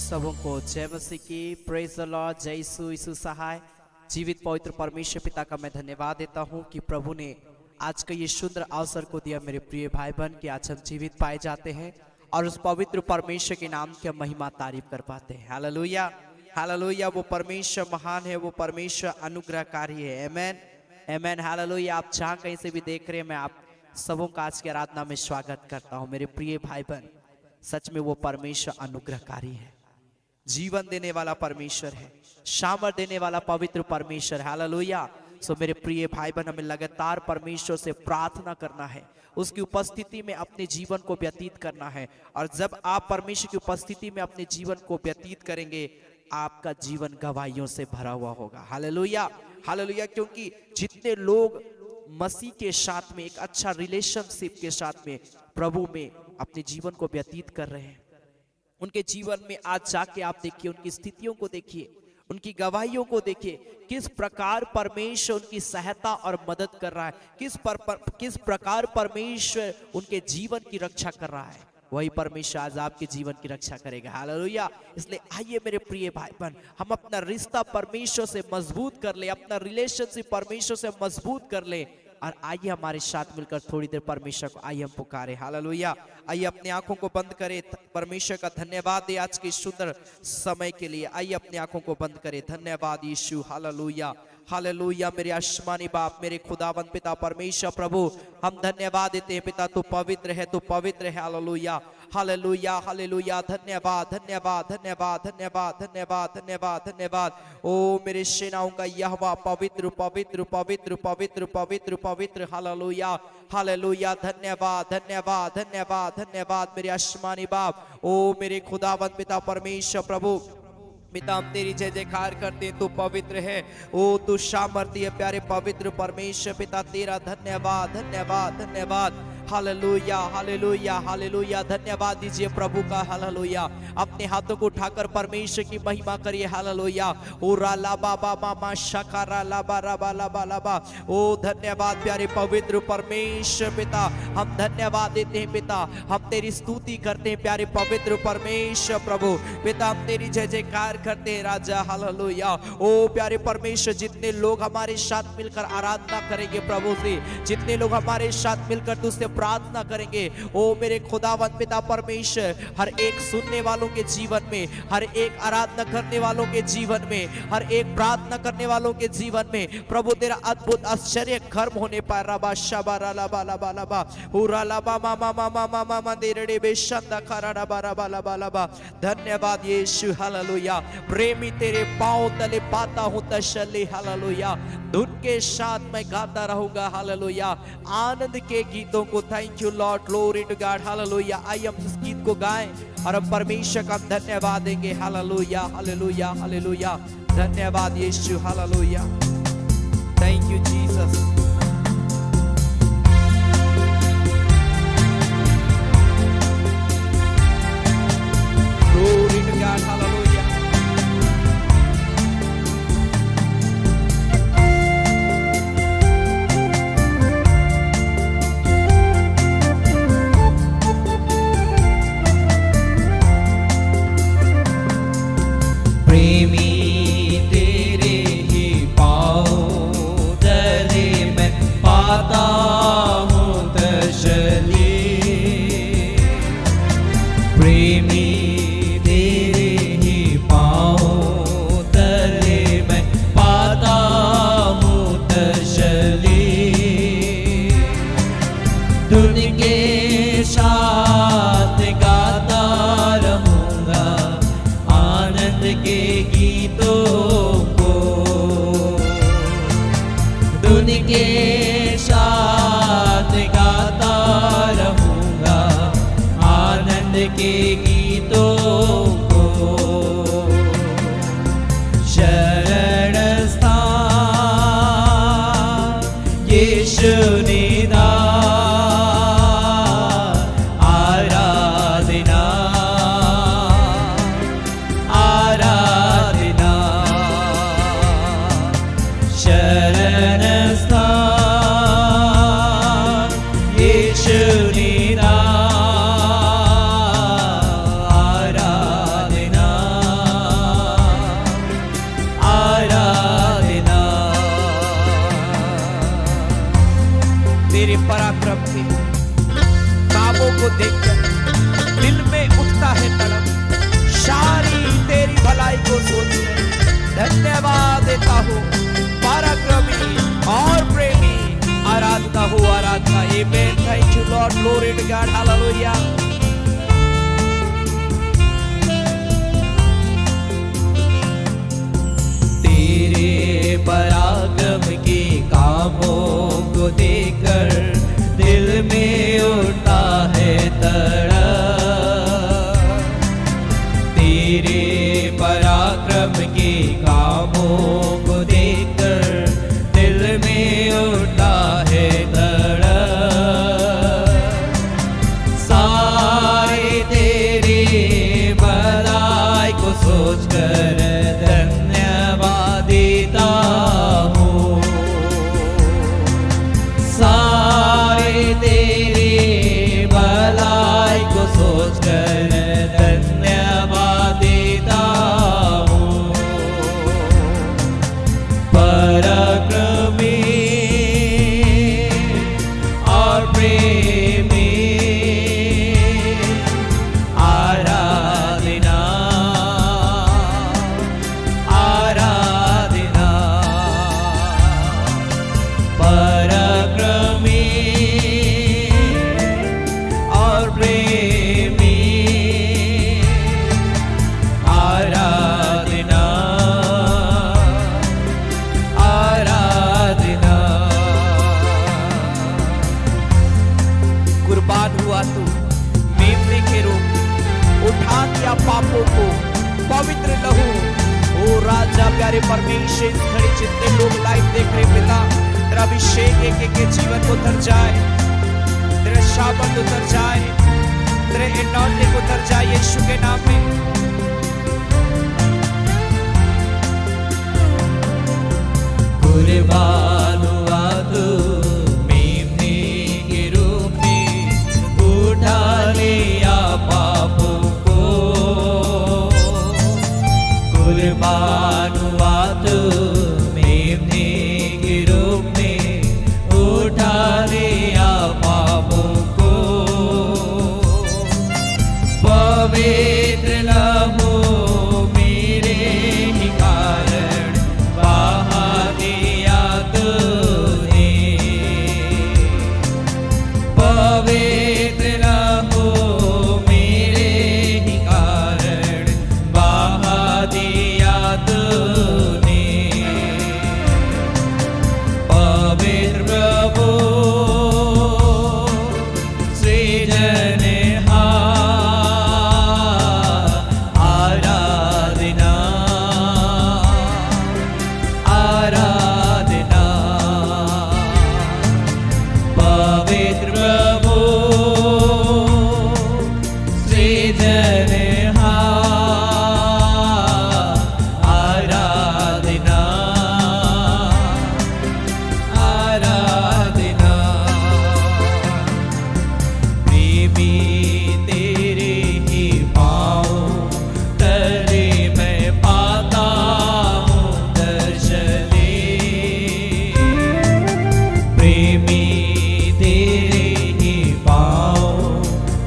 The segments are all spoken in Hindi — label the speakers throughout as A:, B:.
A: सबों को जय मसीह की प्रेज द लॉर्ड। जय यीशु सहाय। जीवित पवित्र परमेश्वर पिता का मैं धन्यवाद देता हूं कि प्रभु ने आज का ये सुंदर अवसर को दिया मेरे प्रिय भाई बहन कि आज हम जीवित पाए जाते हैं और उस पवित्र परमेश्वर के नाम की महिमा तारीफ कर पाते हैं। Hallelujah hallelujah. वो परमेश्वर महान है, वो परमेश्वर अनुग्रहकारी है। आमेन आमेन हालेलुया। आप जहाँ कहीं से भी देख रहे हैं, मैं आप सबों का आज की आराधना में स्वागत करता हूँ। मेरे प्रिय भाई बहन, सच में वो परमेश्वर अनुग्रहकारी है, जीवन देने वाला परमेश्वर है, सामर्थ देने वाला पवित्र परमेश्वर है। हालेलुया। सो मेरे प्रिय भाई बहन, हमें लगातार परमेश्वर से प्रार्थना करना है, उसकी उपस्थिति में अपने जीवन को व्यतीत करना है। और जब आप परमेश्वर की उपस्थिति में अपने जीवन को व्यतीत करेंगे, आपका जीवन गवाहियों से भरा हुआ होगा। Hallelujah hallelujah. क्योंकि जितने लोग मसीह के साथ में एक अच्छा रिलेशनशिप के साथ में प्रभु में अपने जीवन को व्यतीत कर रहे हैं, उनके जीवन में आज जाके आप देखिए, उनकी स्थितियों को देखिए, उनकी गवाहियों को देखिए, किस प्रकार परमेश्वर उनकी सहायता और मदद कर रहा है, किस प्रकार परमेश्वर उनके जीवन की रक्षा कर रहा है। वही परमेश्वर आज आपके जीवन की रक्षा करेगा। हालेलुया। इसलिए आइए मेरे प्रिय भाई बहन, हम अपना रिश्ता परमेश्वर से मजबूत कर ले, अपना रिलेशनशिप परमेश्वर से मजबूत कर ले। और आइए हमारे साथ मिलकर थोड़ी देर परमेश्वर को आइए हम पुकारे। हालेलुया। आइए अपनी आंखों को बंद करें, परमेश्वर का धन्यवाद दे आज के सुंदर समय के लिए। आइए अपनी आंखों को बंद करें। धन्यवाद यीशु। Hallelujah hallelujah. मेरे आसमानी बाप, मेरे खुदावंद पिता परमेश्वर प्रभु, हम धन्यवाद देते हैं पिता, तू पवित्र है, तू पवित्र है। Hallelujah hallelujah hallelujah. धन्यवाद धन्यवाद धन्यवाद धन्यवाद धन्यवाद धन्यवाद धन्यवाद। ओ मेरे सेनाओं का यहोवा, पवित्र पवित्र पवित्र पवित्र पवित्र पवित्र। Hallelujah hallelujah. धन्यवाद धन्यवाद धन्यवाद धन्यवाद मेरे आसमानी बाप। ओ मेरे खुदावंद पिता परमेश्वर प्रभु, पिता हम तेरी जय जयकार करते हैं, तू पवित्र है। ओ तू सामर्थ्य प्यारे पवित्र परमेश्वर पिता, तेरा धन्यवाद धन्यवाद धन्यवाद। Hallelujah hallelujah hallelujah. धन्यवाद दीजिए प्रभु का। हालेलुया। अपने हाथों को उठाकर परमेश्वर की महिमा करिए। हालेलुया। ओ राला बाबा मामा शकारा लाबा राबा लाबा लाबा। ओ धन्यवाद प्यारे पवित्र परमेश्वर पिता, हम धन्यवाद देते हैं पिता, हम तेरी स्तुति करते हैं प्यारे पवित्र परमेश्वर प्रभु पिता, हम तेरी जय जयकार करते हैं राजा। हालेलुया। ओ प्यारे परमेश्वर, जितने लोग हमारे साथ मिलकर आराधना करेंगे प्रभु से, जितने लोग हमारे साथ मिलकर तुझसे प्रार्थना करेंगे, ओ मेरे खुदावंद पिता परमेश्वर, हर एक सुनने वालों के जीवन में, हर एक आराधना करने वालों के जीवन में, हर एक प्रार्थना करने वालों के जीवन में प्रभु तेरा अद्भुत आश्चर्य कर्म होने पर रबा शबा लाबा लाबा लाबा हुरा लाबा मामा मामा मामा मंदिरड़े बेशंदा खरा रबा रबा लाबा लाबा। धन्यवाद यीशु। हालेलुया। प्रेमी तेरे पांव तले पाता हूं तसल्ली। हालेलुया। धुन के साथ मैं गाता रहूंगा। हालेलुया। आनंद के गीतों को thank you Lord, glory to God. Hallelujah. आइए हम इस गीत को गाएं और हम परमेश्वर का धन्यवाद देंगे। Hallelujah hallelujah hallelujah. धन्यवाद यीशु। Hallelujah. Thank you Jesus. Glory to God. Hallelujah.
B: प्रेमी तेरे ही पाँव तले मैं पाता हूँ तसल्ली। प्रेमी तेरे ही पाँव तले मैं पाता हूँ तसल्ली। धुन के साथ गाता रहूँगा आनंद के गीतों को। धुन के साथ गाता रहूंगा आनंद के गीतों को। शरण स्थान यीशु निदान, आराधना आराधना। शरण स्थान यीशु निदान,
A: living God. Hallelujah.
B: तेरे पराक्रम के कामों को देखकर दिल में उठता है तड़प। तेरे पराक्रम के कामों को देखकर दिल में उठता है तड़प। सारे तेरे भलाई को सोचकर धन्यवाद देता हूँ। सारे तेरे भलाई को सोचकर धन्यवाद देता हूँ। पराक्रमी और प्रेमी आराधना आराधना। पराक्रमी और प्रेमी आराधना आराधना।
A: कुर्बान हुआ तू मेमने के रूप, उठा दिया पापों को पवित्र लहू। ओ राजा प्यारे परमेश्वर, इस घड़ी जितने लोग लाइव देख रहे पिता, तेरा अभिषेक एक एक के जीवन को उतर जाए, तेरा शाबत उतर जाए, तेरे एनॉइंटिंग उतर जाए यीशु के नाम में।
B: कुर्बान हुआ तू मेमने के रूप में, उठा लिया पापों को। कुर्बान हुआ तू मेमने के रूप में, उठा लिया पापों को। पवित्र लहू मेरे ही कारण बहा दिया तूने। पवित्र लहू मेरे ही कारण बहा दिया तूने। पवित्र प्रभु सृजनहार आराधना आराधना। पवित्र प्रभु सृजनहार आराधना आराधना। प्रेमी तेरे ही पाँव तले मैं पाता हूँ दर्शने। प्रेमी तेरे ही पाँव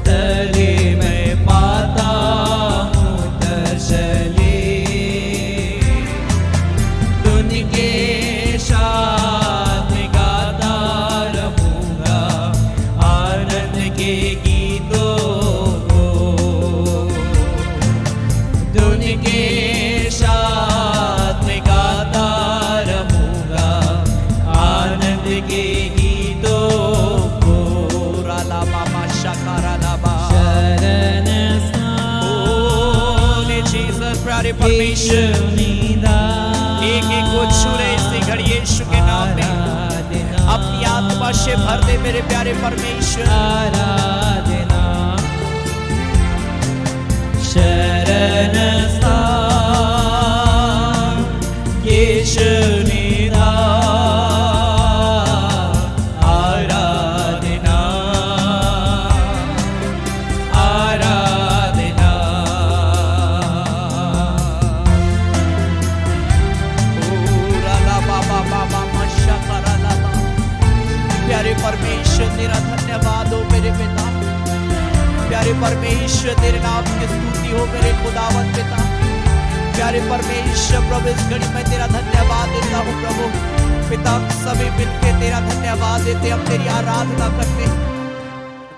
B: तले मैं पाता हूँ दर्शने। धुन के साथ गाता रहूँगा आनंद के गीतों को। धुन के साथ गाता रहूँगा आनंद के गीतों को।
A: राला मामा शकारा लाबा।
B: शरण
A: Holy Jesus, प्यारे परमेश्वर, एक एक को छू रहे इसी घड़ी यीशु के नाम में। अपनी आत्मा से भर दे मेरे प्यारे परमेश्वर।
B: आराधना शरण स्थान यीशु निधान। आराधना आराधना।
A: ओ राला बाबा बाबा मशा करा लाबा। प्यारे परमेश्वर तेरा धन्यवाद हो मेरे पिता। प्यारे परमेश्वर तेरे नाम की स्तुति हो मेरे खुदावंत पिता। प्यारे परमेश्वर प्रभु, इस घड़ी में तेरा धन्यवाद देता हूँ प्रभु पिता। सभी मिलके तेरा धन्यवाद देते, हम तेरी आराधना करते हैं।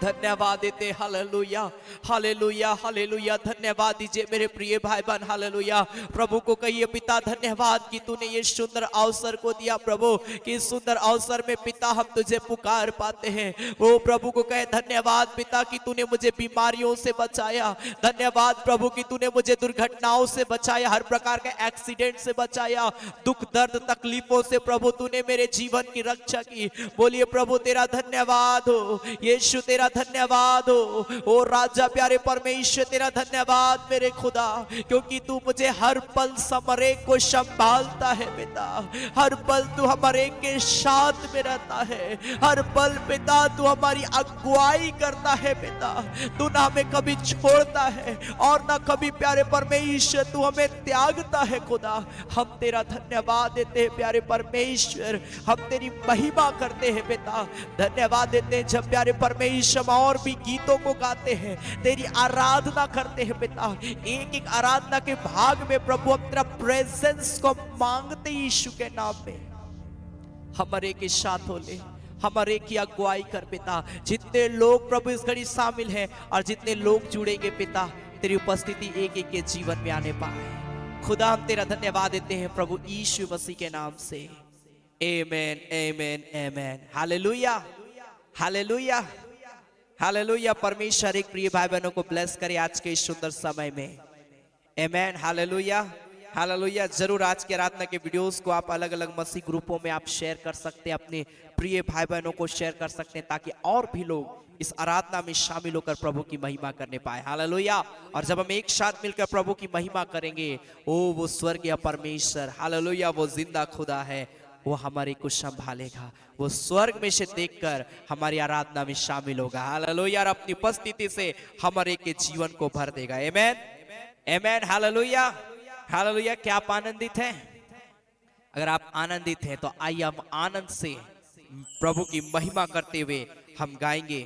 A: धन्यवाद देते। Hallelujah hallelujah hallelujah. धन्यवाद दीजिए मेरे प्रिय भाई बहन। हालेलुया। प्रभु को कहिए पिता धन्यवाद कि तूने ये सुंदर अवसर को दिया प्रभु, कि इस सुंदर अवसर में पिता हम तुझे पुकार पाते हैं। वो प्रभु को कहे धन्यवाद पिता कि तूने मुझे बीमारियों से बचाया। धन्यवाद प्रभु कि तूने मुझे दुर्घटनाओं से बचाया, हर प्रकार के एक्सीडेंट से बचाया, दुख दर्द तकलीफों से प्रभु तूने मेरे जीवन की रक्षा की। बोलिए प्रभु तेरा धन्यवाद हो, यीशु तेरा धन्यवाद हो। ओ राजा प्यारे परमेश्वर तेरा धन्यवाद मेरे खुदा, क्योंकि तू मुझे हर पल समरे को संभालता है पिता। हर पल तू हमारे के साथ में रहता है, हर पल पिता तू हमारी अगुवाई करता है पिता। तू ना हमें कभी छोड़ता है और ना कभी प्यारे परमेश्वर तू हमें त्यागता है खुदा। हम तेरा धन्यवाद देते हैं प्यारे परमेश्वर, हम तेरी महिमा करते हैं पिता। धन्यवाद देते हैं जब प्यारे परमेश्वर और भी गीतों को गाते हैं, तेरी आराधना करते हैं पिता। एक एक आराधना के भाग में प्रभु हम तेरा प्रेजेंस को मांगते यीशु के नाम में। हमारे के साथ हो ले, हमारे की अगुवाई कर पिता। जितने लोग प्रभु इस घड़ी शामिल हैं और जितने लोग जुड़ेंगे पिता, तेरी उपस्थिति एक एक के जीवन में आने पाए। खुदा हम तेरा धन्यवाद देते हैं प्रभु यीशु मसीह के नाम से। Amen amen amen. Hallelujah hallelujah hallelujah. परमेश्वर एक प्रिय भाई बहनों को ब्लेस करे आज के इस सुंदर समय में। आमेन हालेलुया हालेलुया। जरूर आज के आराधना के वीडियोस को आप अलग अलग मसीह ग्रुपों में आप शेयर कर सकते हैं, अपने प्रिय भाई बहनों को शेयर कर सकते हैं, ताकि और भी लोग इस आराधना में शामिल होकर प्रभु की महिमा करने पाए। हालेलुया। और जब हम एक साथ मिलकर प्रभु की महिमा करेंगे, वो स्वर्गीय परमेश्वर हालेलुया, वो जिंदा खुदा है, वो हमारे को संभालेगा। वो स्वर्ग में से देखकर हमारी आराधना में शामिल होगा। हालेलुया। और अपनी उपस्थिति से हमारे के जीवन को भर देगा। Amen amen. Hallelujah hallelujah. क्या आप आनंदित हैं? अगर आप आनंदित हैं तो आइए हम आनंद से प्रभु की महिमा करते हुए हम गाएंगे,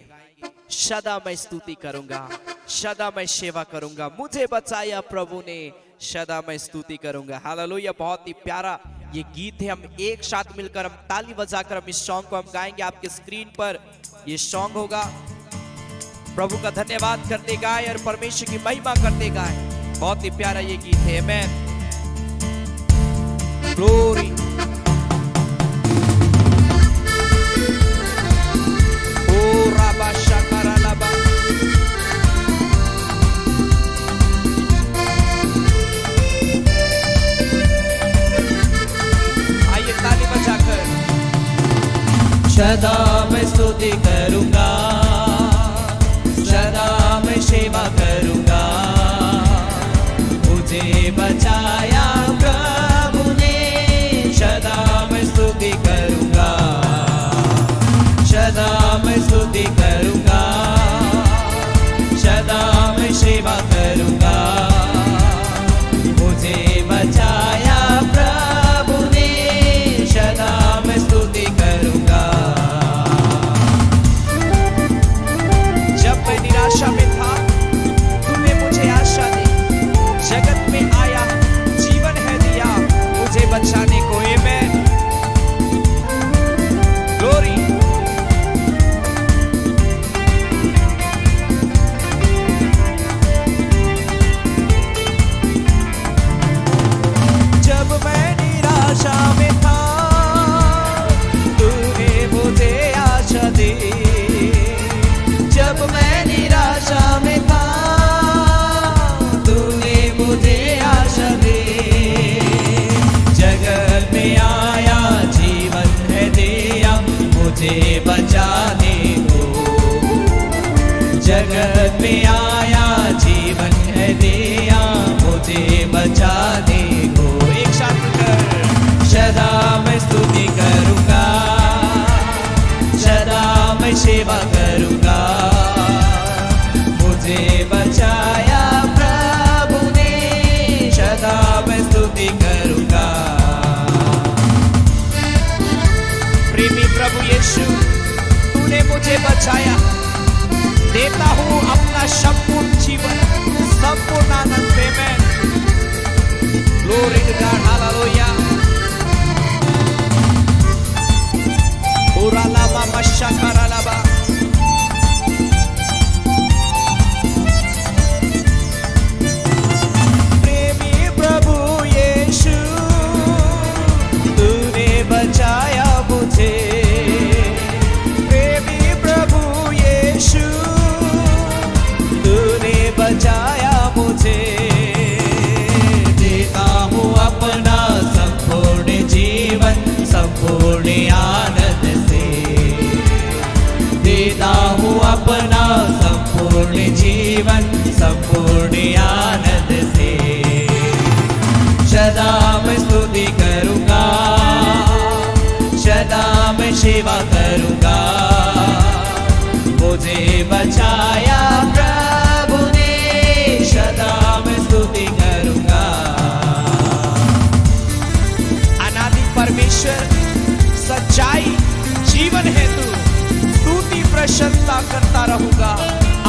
A: सदा मैं स्तुति करूंगा, सदा मैं सेवा करूंगा, मुझे बचाया प्रभु ने, सदा मैं स्तुति करूंगा। हालेलुया। बहुत ही प्यारा ये गीत है। हम एक साथ मिलकर हम ताली बजाकर हम इस सॉन्ग को हम गाएंगे। आपके स्क्रीन पर ये सॉन्ग होगा। प्रभु का धन्यवाद करते गाए और परमेश्वर की महिमा करते गाए। बहुत ही प्यारा ये गीत है। आमेन। ग्लोरी। ओ राबा शकारा लाबा। आइए ताली बजाकर।
B: सदा मैं स्तुति करूंगा, सदा मैं सेवा करूंगा, मुझे बचाया प्रभु ने, सदा मैं स्तुति करूंगा, सदा मैं स्तुति करूंगा, सदा मैं सेवा करूंगा, मुझे बचाया प्रभु ने, सदा मैं स्तुति करूंगा।
A: जब मैं निराशा में था तूने मुझे आशा दी, जगत में आया जीवन है दिया मुझे बचाने को। आमेन। ग्लोरी। जब मैं निराशा में था तूने मुझे आशा दी,
B: जब मैं निराशा में था तूने मुझे आशा दी, जगत में आया जीवन है दिया मुझे बचाने को, जगत में आया जीवन है दिया मुझे बचाने को।
A: एक साथ कर।
B: सदा मैं स्तुति करूंगा, सदा मैं सेवा करूंगा, मुझे बचाया प्रभु ने, सदा मैं स्तुति करूंगा।
A: प्रेमी प्रभु यीशु तूने मुझे बचाया, देता हूँ अपना संपूर्ण जीवन, संपूर्ण आनंद। Amen. Glory to God. Hallelujah. ओरा लाबा मशा करा लाबा।
B: आनंद से देता हूँ अपना संपूर्ण जीवन संपूर्ण आनंद से। सदा मैं स्तुति करूँगा, सदा मैं सेवा करूँगा। मुझे बचाया प्रभु ने, सदा मैं स्तुति करूँगा।
A: अनादि परमेश्वर सच्चाई जीवन है तू, स्तुति प्रशंसा करता रहूंगा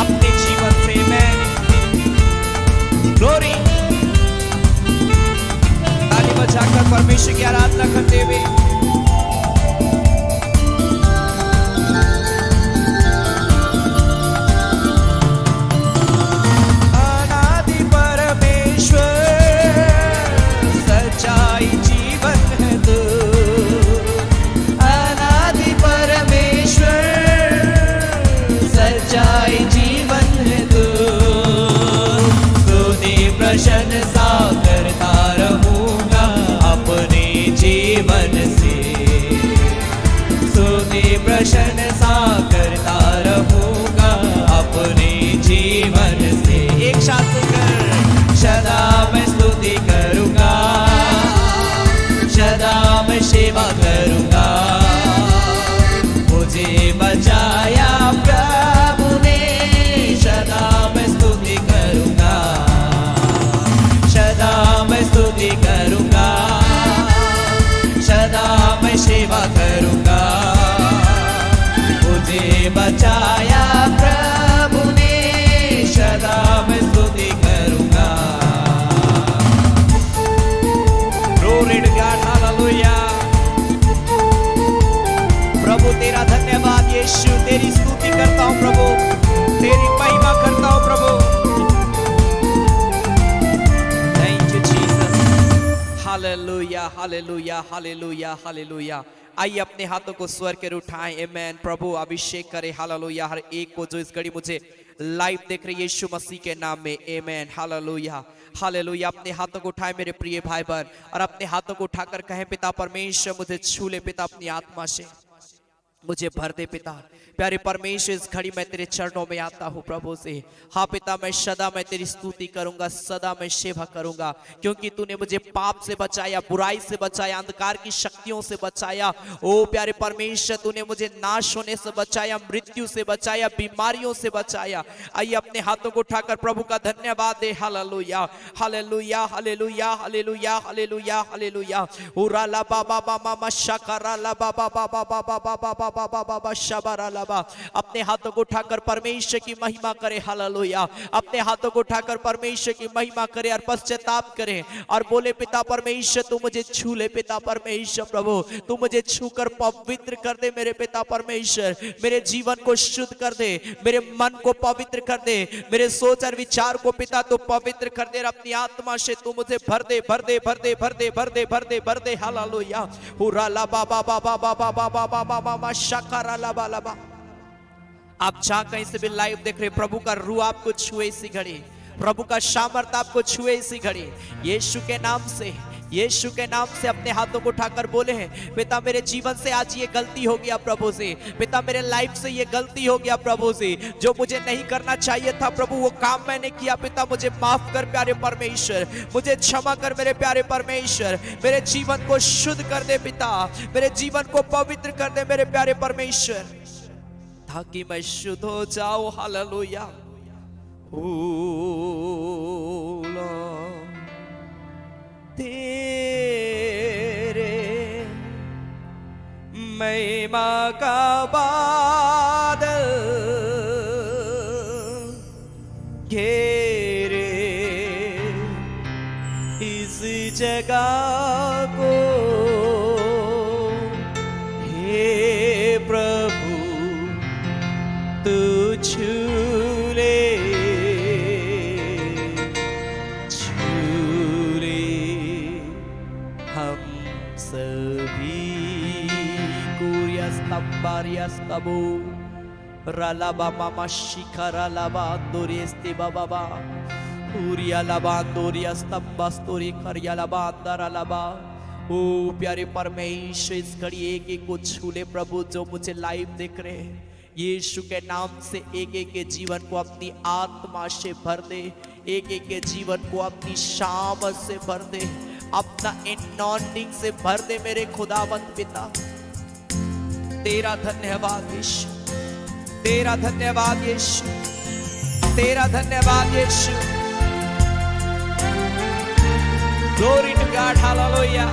A: अपने जीवन से मैं। ग्लोरी, ताली बजाकर परमेश्वर की आराधना करते हुए अनादि परमेश्वर सच्चाई जीवन है तू,
B: अनादि परमेश्वर सच्चाई जीवन है तू। स्तुति प्रशंसा करता रहूंगा अपने जीवन से। स्तुति प्रशंसा करता रहूंगा अपने जीवन से।
A: एक साथ कर
B: सदा मैं स्तुति करूंगा, सदा मैं सेवा करूंगा। मुझे बचाया प्रभु ने, सदा मैं स्तुति करूंगा, सदा मैं स्तुति करूंगा, सदा मैं सेवा करूंगा। मुझे बचाया प्रभु ने, सदा मैं स्तुति करूंगा।
A: Glory to God, hallelujah। प्रभु तेरा धन्यवाद यीशु, तेरी स्तुति करता हूँ प्रभु, तेरी महिमा करता हूँ प्रभु। Thank you Jesus, hallelujah hallelujah hallelujah hallelujah. आइए अपने हाथों को स्वर के उठाएं, आमेन। प्रभु अभिषेक करे, हालेलुया, हर एक को जो इस घड़ी मुझे लाइव देख रहे यीशु मसीह के नाम में, आमेन, हालेलुया हालेलुया। अपने हाथों को उठाए मेरे प्रिय भाई बहन, और अपने हाथों को उठाकर कहें, पिता परमेश्वर मुझे छू ले पिता, अपनी आत्मा से मुझे भर दे पिता। प्यारे परमेश्वर, इस घड़ी मैं तेरे चरणों में आता हूँ प्रभु से। हाँ पिता, मैं सदा मैं तेरी स्तुति करूंगा, सदा मैं सेवा करूंगा, क्योंकि तूने मुझे पाप से बचाया, बुराई से बचाया, अंधकार की शक्तियों से बचाया। ओ प्यारे परमेश्वर, तूने मुझे नाश होने से बचाया, मृत्यु से बचाया, बीमारियों से बचाया। आइए अपने हाथों को उठाकर प्रभु का धन्यवाद दे। Hallelujah hallelujah hallelujah hallelujah hallelujah hallelujah. उरा ला बाबा बाबा मशकरा ला बाबा बाबा बाबा बाबा बाबा बाबा शबरा ला। अपने हाथों को उठाकर परमेश्वर की महिमा करे, हालेलुया। अपने हाथों को उठाकर परमेश्वर की महिमा करे और पश्चाताप करे और बोले, पिता परमेश्वर तू मुझे छू ले, पिता परमेश्वर प्रभु तू मुझे छूकर पवित्र कर दे मेरे पिता परमेश्वर। मेरे जीवन को शुद्ध कर दे, मेरे मन को पवित्र कर दे, मेरे सोच और विचार को पिता तू पवित्र कर दे, अपनी आत्मा से तू मुझे भर दे भर दे भर दे भर दे भर दे भर दे भर दे। हालेलुया। हुरा ला बाबा बाबा बाबा बाबा बाबा बाबा शकरा ला बाबा। आप जहां कहीं से भी लाइव देख रहे, प्रभु का रूह आपको छुए इसी घड़ी, प्रभु का सामर्थ्य आपको छुए इसी घड़ी, यीशु के नाम से, यीशु के नाम से। अपने हाथों को उठाकर बोले हैं, पिता मेरे जीवन से आज ये गलती हो गया प्रभु से, पिता मेरे लाइफ से ये गलती हो गया प्रभु से, जो मुझे नहीं करना चाहिए था प्रभु वो काम मैंने किया, पिता मुझे माफ कर प्यारे परमेश्वर, मुझे क्षमा कर मेरे प्यारे परमेश्वर, मेरे जीवन को शुद्ध कर दे पिता, मेरे जीवन को पवित्र कर दे मेरे प्यारे परमेश्वर, ताकि मैं शुद्ध हो जाऊं। हालेलुया। तेरे महिमा का बादल घेरे इस जगह को, हे प्रभु तू छू ले हम सभी को। स्तबो रलाबा मामा शिखरा लाबा दोरेस्ते बाबा उरिया लाबा दोरिया स्तंबा स्तोरी खरिया लाबा अंदर लाबा ओ प्यारे परमेश्वर, इस घड़ी एक एक को छू ले प्रभु, जो मुझे लाइव देख रहे हैं। यीशु के नाम से एक एक के जीवन को अपनी आत्मा से भर दे, एक एक के जीवन को अपनी शाम से भर दे, अपना एनॉइंटिंग से भर दे मेरे खुदावंद पिता। तेरा धन्यवाद यीशु, तेरा धन्यवाद यीशु, तेरा धन्यवाद यीशु। Glory to God, hallelujah.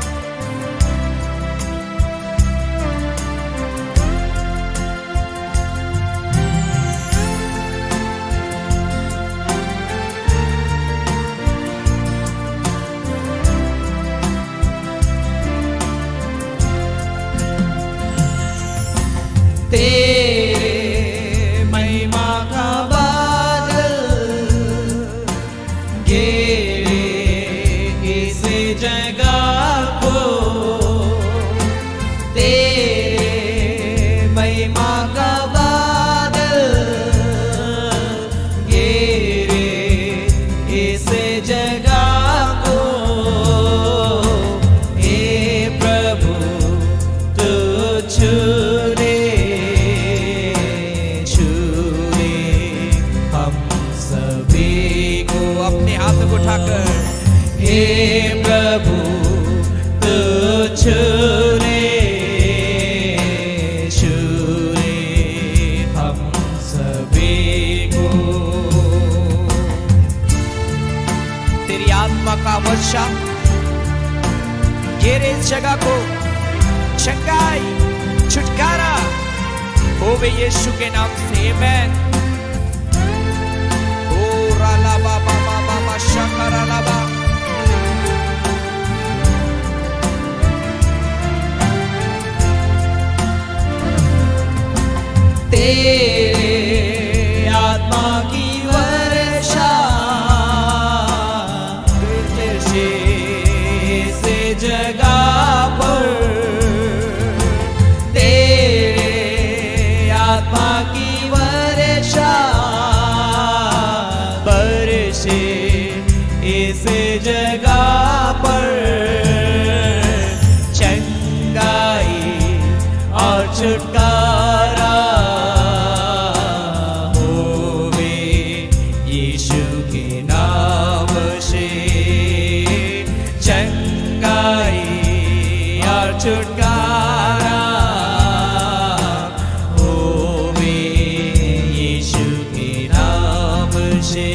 B: तेरे महिमा का बादल घेरे इस जगह को, तेरे महिमा का बादल घेरे इस जगह को। हे प्रभु तू छू ले अपने हाथ को उठाकर, हे प्रभु तू छू ले हम सभी को। तेरी आत्मा का वर्षा घेरे इस जगह को, चंगाई छुटकारा होवे यीशु के नाम से, आमीन। तेरे आत्मा की वर्षा से जगह पर, तेरे आत्मा की वर्षा बरसे इस जगह पर। चंगाई और छुटकारा होवे यीशु के नाम से, चंगाई और छुटकारा होवे यीशु के नाम से।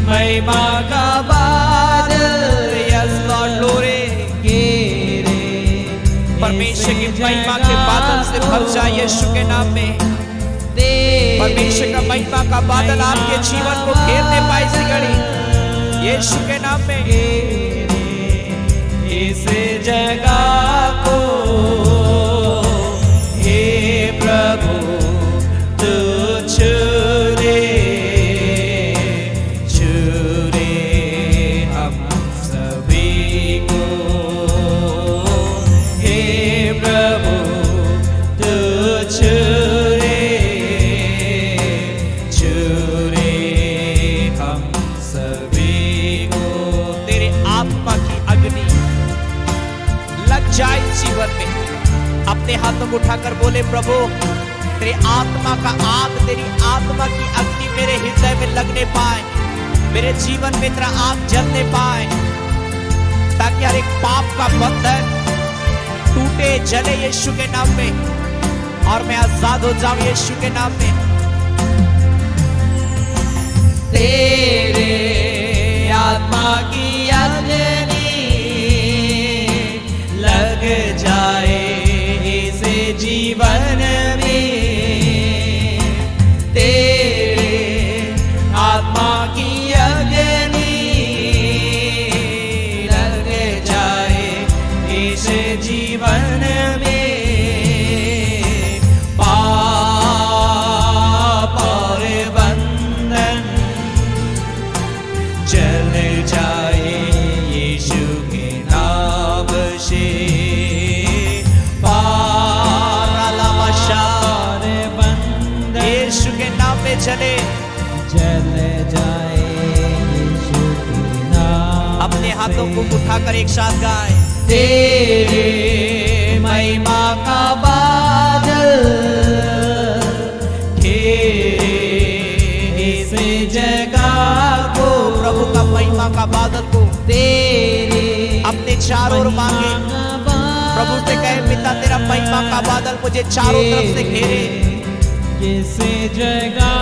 B: महिमा का बादल, यस लॉर्ड, ग्लोरी, घेरे परमेश्वर की महिमा के बादल से भर जाए यीशु के नाम में। परमेश्वर का महिमा का बादल आपके जीवन को घेरने पाए इस घड़ी यीशु के नाम में। इस जगह को हे प्रभु तू छू ले हम सभी को। हे प्रभु तू छू ले हम सभी को। तेरे आत्मा की अग्नि लग जाए जीवन में। अपने हाथों को उठाकर बोले, प्रभु तेरे आत्मा का आग, तेरी आत्मा की अग्नि मेरे हृदय में लगने पाए, मेरे जीवन में तेरा आग जलने पाए, ताकि हर एक पाप का बंधन टूटे जले यीशु के नाम में, और मैं आजाद हो जाऊं यीशु के नाम में। तेरे आत्मा की अग्नि लग जाए इस जीवन में, तेरे आत्मा की अग्नि लग जाए इस जीवन में। पाप और बंधन जल जाए यीशु के नाम से। यीशु के नाम में चले, जल जाए यीशु के नाम अपने हाथों को उठाकर एक साथ गाएं।
C: तेरे महिमा का बादल घेरे इस जगह को,
B: प्रभु का महिमा का बादल को
C: तेरे
B: अपने चारों ओर मांगे। प्रभु से कहे, पिता तेरा महिमा का बादल मुझे चारों तरफ से घेरे।
C: किस जगह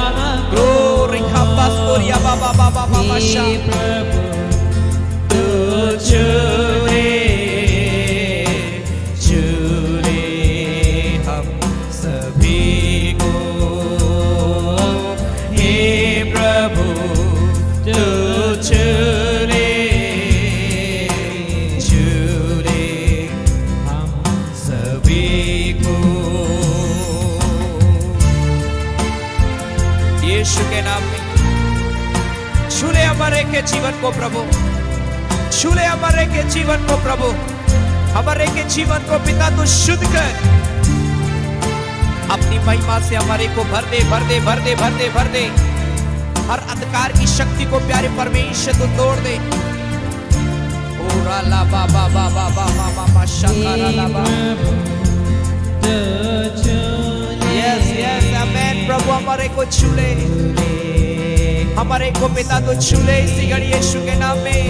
B: ग्लोरी हब्बास कोरिया बाबा बाबा बाबा शा।
C: प्रभु तू चुने चुने हम सभी को, हे प्रभु तू चुने चुने हम सभी को।
B: यीशु के नाम में छूले हमारे के जीवन को प्रभु, छूले हमारे के जीवन को प्रभु, हमारे के जीवन को पिता तू शुद्ध कर। अपनी महिमा से हमारे को भर दे भर दे भर दे भर दे भर दे। हर अंधकार की शक्ति को प्यारे परमेश्वर तू तोड़ दे। ओ राला बाबा बाबा बाबा बाबा शकारा लाबा। Yes yes amen. प्रभु हमारे को छूले, हमारे को पिता तो छूले इसी घड़ी यीशु के नाम में।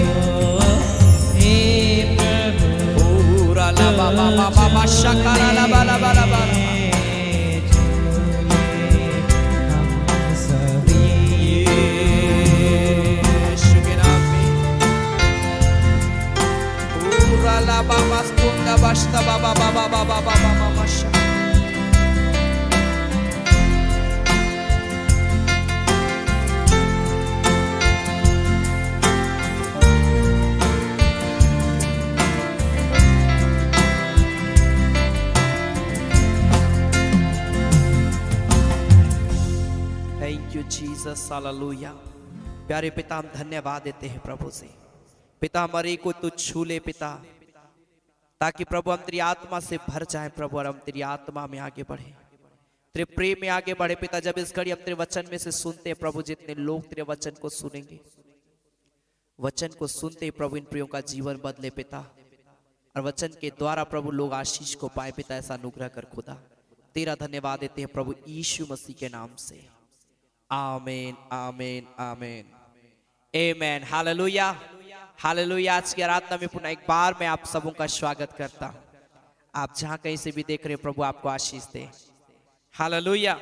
B: पूरा ला बाबा बाबा बाबा शकारा ला बाला बाला बाला। यीशु के नाम में पूरा ला बाबा स्तुंगा बस्ता बाबा बाबा बाबा बाबा बाबा शा। Thank you Jesus, hallelujah. प्यारे पिता हम धन्यवाद देते हैं प्रभु से। पिता हमारे को तू छू ले पिता, ताकि प्रभु हम तेरी आत्मा से भर जाए प्रभु, और हम तेरी आत्मा में आगे बढ़े, तेरे प्रेम में आगे बढ़े पिता। जब इस घड़ी हम तेरे वचन में से सुनते हैं प्रभु, जितने लोग तेरे वचन को सुनेंगे, वचन को सुनते ही प्रभु इन प्रियों का जीवन बदले पिता, और वचन के द्वारा प्रभु लोग आशीष को पाए पिता। ऐसा अनुग्रह कर खुदा। तेरा धन्यवाद देते हैं प्रभु यीशु मसीह के नाम से। आमीन आमीन आमीन आमेन। Hallelujah hallelujah. आज की आराधना में पुनः एक बार मैं आप सबों का स्वागत करता हूं। आप जहां कहीं से भी देख रहे हैं, प्रभु आपको आशीष दे। Hallelujah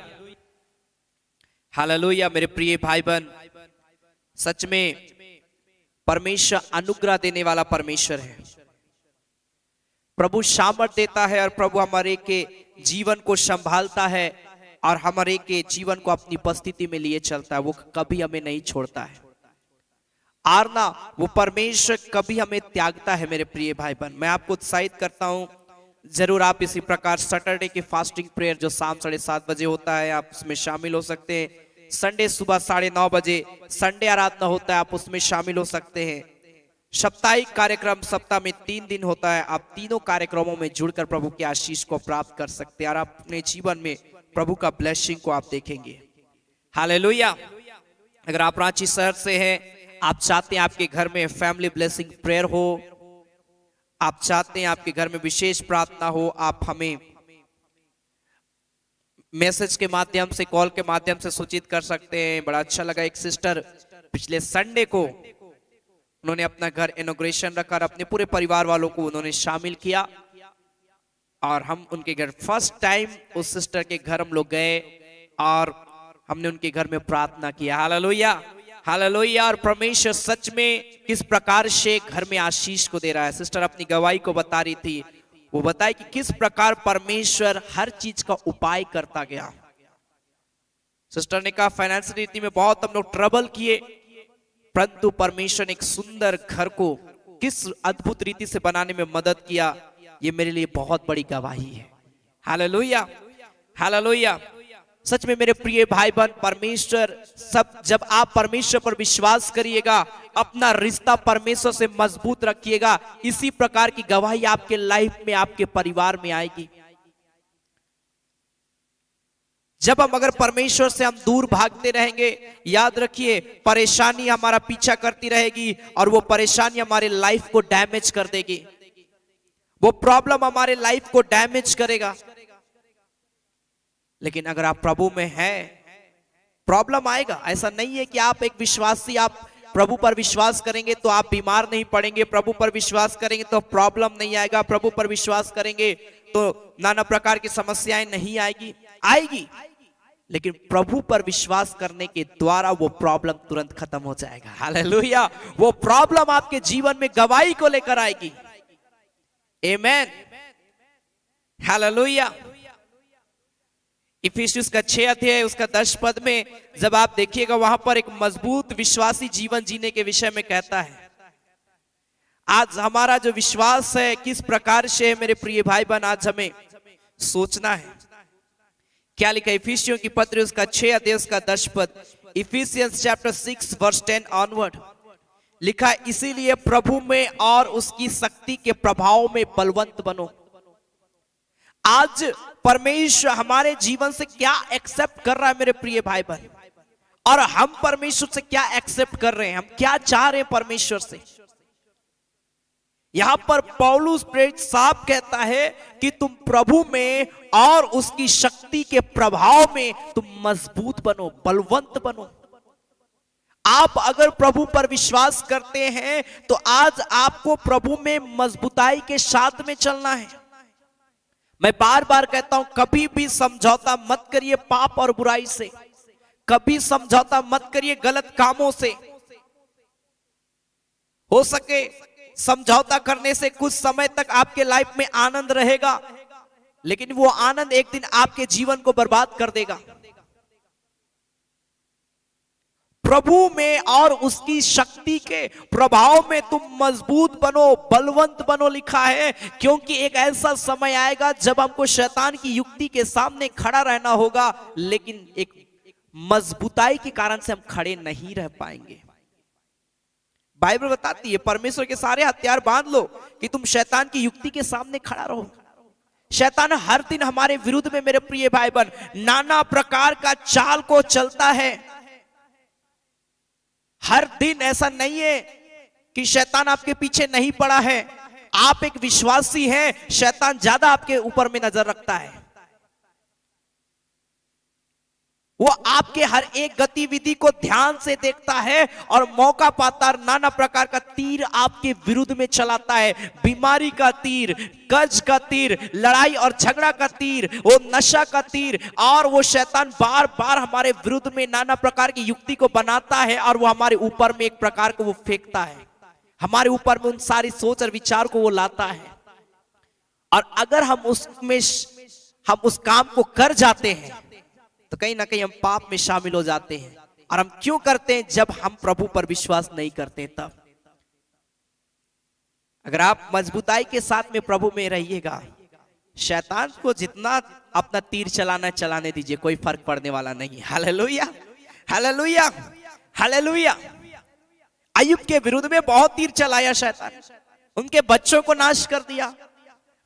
B: hallelujah. मेरे प्रिय भाई बहन, सच में परमेश्वर अनुग्रह देने वाला परमेश्वर है। प्रभु सामर्थ देता है, और प्रभु हमारे के जीवन को संभालता है, और हमारे के जीवन को अपनी उपस्थिति में लिए चलता है। वो कभी हमें नहीं छोड़ता है, और ना वो परमेश्वर कभी हमें त्यागता है। मेरे प्रिय भाई बहन, मैं आपको उत्साहित करता हूं, जरूर आप इसी प्रकार सैटरडे की फास्टिंग प्रेयर जो शाम 7:30 बजे होता है, आप उसमें शामिल हो सकते हैं। संडे सुबह 9:30 बजे संडे आराधना होता है, आप उसमें शामिल हो सकते हैं। साप्ताहिक कार्यक्रम सप्ताह में 3 दिन होता है, आप तीनों कार्यक्रमों में जुड़कर प्रभु की आशीष को प्राप्त कर सकते हैं, और आप अपने जीवन में प्रभु का ब्लेसिंग को आप देखेंगे। हालेलुया। अगर आप रांची शहर से हैं, आप चाहते हैं आपके घर में फैमिली ब्लेसिंग प्रेयर हो, आप चाहते हैं आपके घर में विशेष प्रार्थना हो, आप हमें मैसेज के माध्यम से, कॉल के माध्यम से सूचित कर सकते हैं। बड़ा अच्छा लगा, एक सिस्टर पिछले संडे को उन्होंने अपना घर इनॉग्रेशन रखा, अपने पूरे परिवार वालों को उन्होंने शामिल किया, और हम उनके घर फर्स्ट टाइम उस सिस्टर के घर हम लोग गए, और हमने उनके घर में प्रार्थना किया। Hallelujah hallelujah. और परमेश्वर सच में किस प्रकार से घर में आशीष को दे रहा है। सिस्टर अपनी गवाही को बता रही थी, वो बताए कि किस प्रकार परमेश्वर हर चीज का उपाय करता गया। सिस्टर ने कहा फाइनेंशियल रीति में बहुत हम लोग ट्रबल किए, परंतु परमेश्वर ने एक सुंदर घर को किस अद्भुत रीति से बनाने में मदद किया। ये मेरे लिए बहुत बड़ी गवाही है। Hallelujah hallelujah. सच में मेरे प्रिय भाई बहन, परमेश्वर जब आप परमेश्वर पर विश्वास करिएगा, अपना रिश्ता परमेश्वर से मजबूत रखिएगा, इसी प्रकार की गवाही आपके लाइफ में, आपके परिवार में आएगी।
A: जब हम अगर परमेश्वर से हम दूर भागते रहेंगे, याद रखिए परेशानी हमारा पीछा करती रहेगी और वो परेशानी हमारे लाइफ को डैमेज कर देगी, वो प्रॉब्लम हमारे लाइफ को डैमेज करेगा। लेकिन अगर आप प्रभु में हैं, प्रॉब्लम आएगा, ऐसा नहीं है कि आप एक विश्वासी, आप प्रभु पर विश्वास करेंगे तो आप बीमार नहीं पड़ेंगे, प्रभु पर विश्वास करेंगे तो प्रॉब्लम नहीं आएगा, प्रभु पर विश्वास करेंगे तो नाना प्रकार की समस्याएं नहीं आएगी, लेकिन प्रभु पर विश्वास करने के द्वारा वो प्रॉब्लम तुरंत खत्म हो जाएगा। हालेलुया। वो प्रॉब्लम आपके जीवन में गवाही को लेकर आएगी। आमेन। हालेलुया। इफिसियंस का 6 अध्याय उसका 10 पद में जब आप देखिएगा, वहां पर एक मजबूत विश्वासी जीवन जीने के विषय में कहता है। आज हमारा जो विश्वास है किस प्रकार से है मेरे प्रिय भाई बहन, आज हमें सोचना है। क्या लिखा इफिसियों की पत्री उसका 6 अध्याय उसका 10 पद, इफिसियंस चैप्टर 6 वर्स 10 ऑनवर्ड लिखा, इसीलिए प्रभु में और उसकी शक्ति के प्रभाव में बलवंत बनो। आज परमेश्वर हमारे जीवन से क्या एक्सेप्ट कर रहा है मेरे प्रिय भाई बहन, और हम परमेश्वर से क्या एक्सेप्ट कर रहे हैं, हम क्या चाह रहे हैं परमेश्वर से। यहां पर पौलुस प्रेरित साहब कहता है कि तुम प्रभु में और उसकी शक्ति के प्रभाव में तुम मजबूत बनो, बलवंत बनो। आप अगर प्रभु पर विश्वास करते हैं तो आज आपको प्रभु में मजबूताई के साथ में चलना है। मैं बार बार कहता हूं, कभी भी समझौता मत करिए पाप और बुराई से, कभी समझौता मत करिए गलत कामों से। हो सके समझौता करने से कुछ समय तक आपके लाइफ में आनंद रहेगा, लेकिन वो आनंद एक दिन आपके जीवन को बर्बाद कर देगा। प्रभु में और उसकी शक्ति के प्रभाव में तुम मजबूत बनो, बलवंत बनो लिखा है, क्योंकि एक ऐसा समय आएगा जब हमको शैतान की युक्ति के सामने खड़ा रहना होगा, लेकिन एक मजबूताई के कारण से हम खड़े नहीं रह पाएंगे। बाइबल बताती है परमेश्वर के सारे हथियार बांध लो कि तुम शैतान की युक्ति के सामने खड़ा रहो। शैतान हर दिन हमारे विरुद्ध में मेरे प्रिय भाई बहन नाना प्रकार का चाल को चलता है। हर दिन ऐसा नहीं है कि शैतान आपके पीछे नहीं पड़ा है, आप एक विश्वासी हैं, शैतान ज्यादा आपके ऊपर में नजर रखता है। वो आपके हर एक गतिविधि को ध्यान से देखता है और मौका पाता नाना प्रकार का तीर आपके विरुद्ध में चलाता है। बीमारी का तीर, कर्ज का तीर, लड़ाई और झगड़ा का तीर, वो नशा का तीर, और वो शैतान बार बार हमारे विरुद्ध में नाना प्रकार की युक्ति को बनाता है और वो हमारे ऊपर में एक प्रकार को वो फेंकता है, हमारे ऊपर में उन सारी सोच और विचार को वो लाता है। और अगर हम उस काम को कर जाते हैं तो कहीं ना कहीं हम पाप में शामिल हो जाते हैं। और हम क्यों करते हैं? जब हम प्रभु पर विश्वास नहीं करते तब। अगर आप मजबूताई के साथ में प्रभु में रहिएगा, शैतान को जितना अपना तीर चलाना चलाने दीजिए, कोई फर्क पड़ने वाला नहीं। Hallelujah, hallelujah, hallelujah. अय्यूब के विरुद्ध में बहुत तीर चलाया शैतान, उनके बच्चों को नाश कर दिया,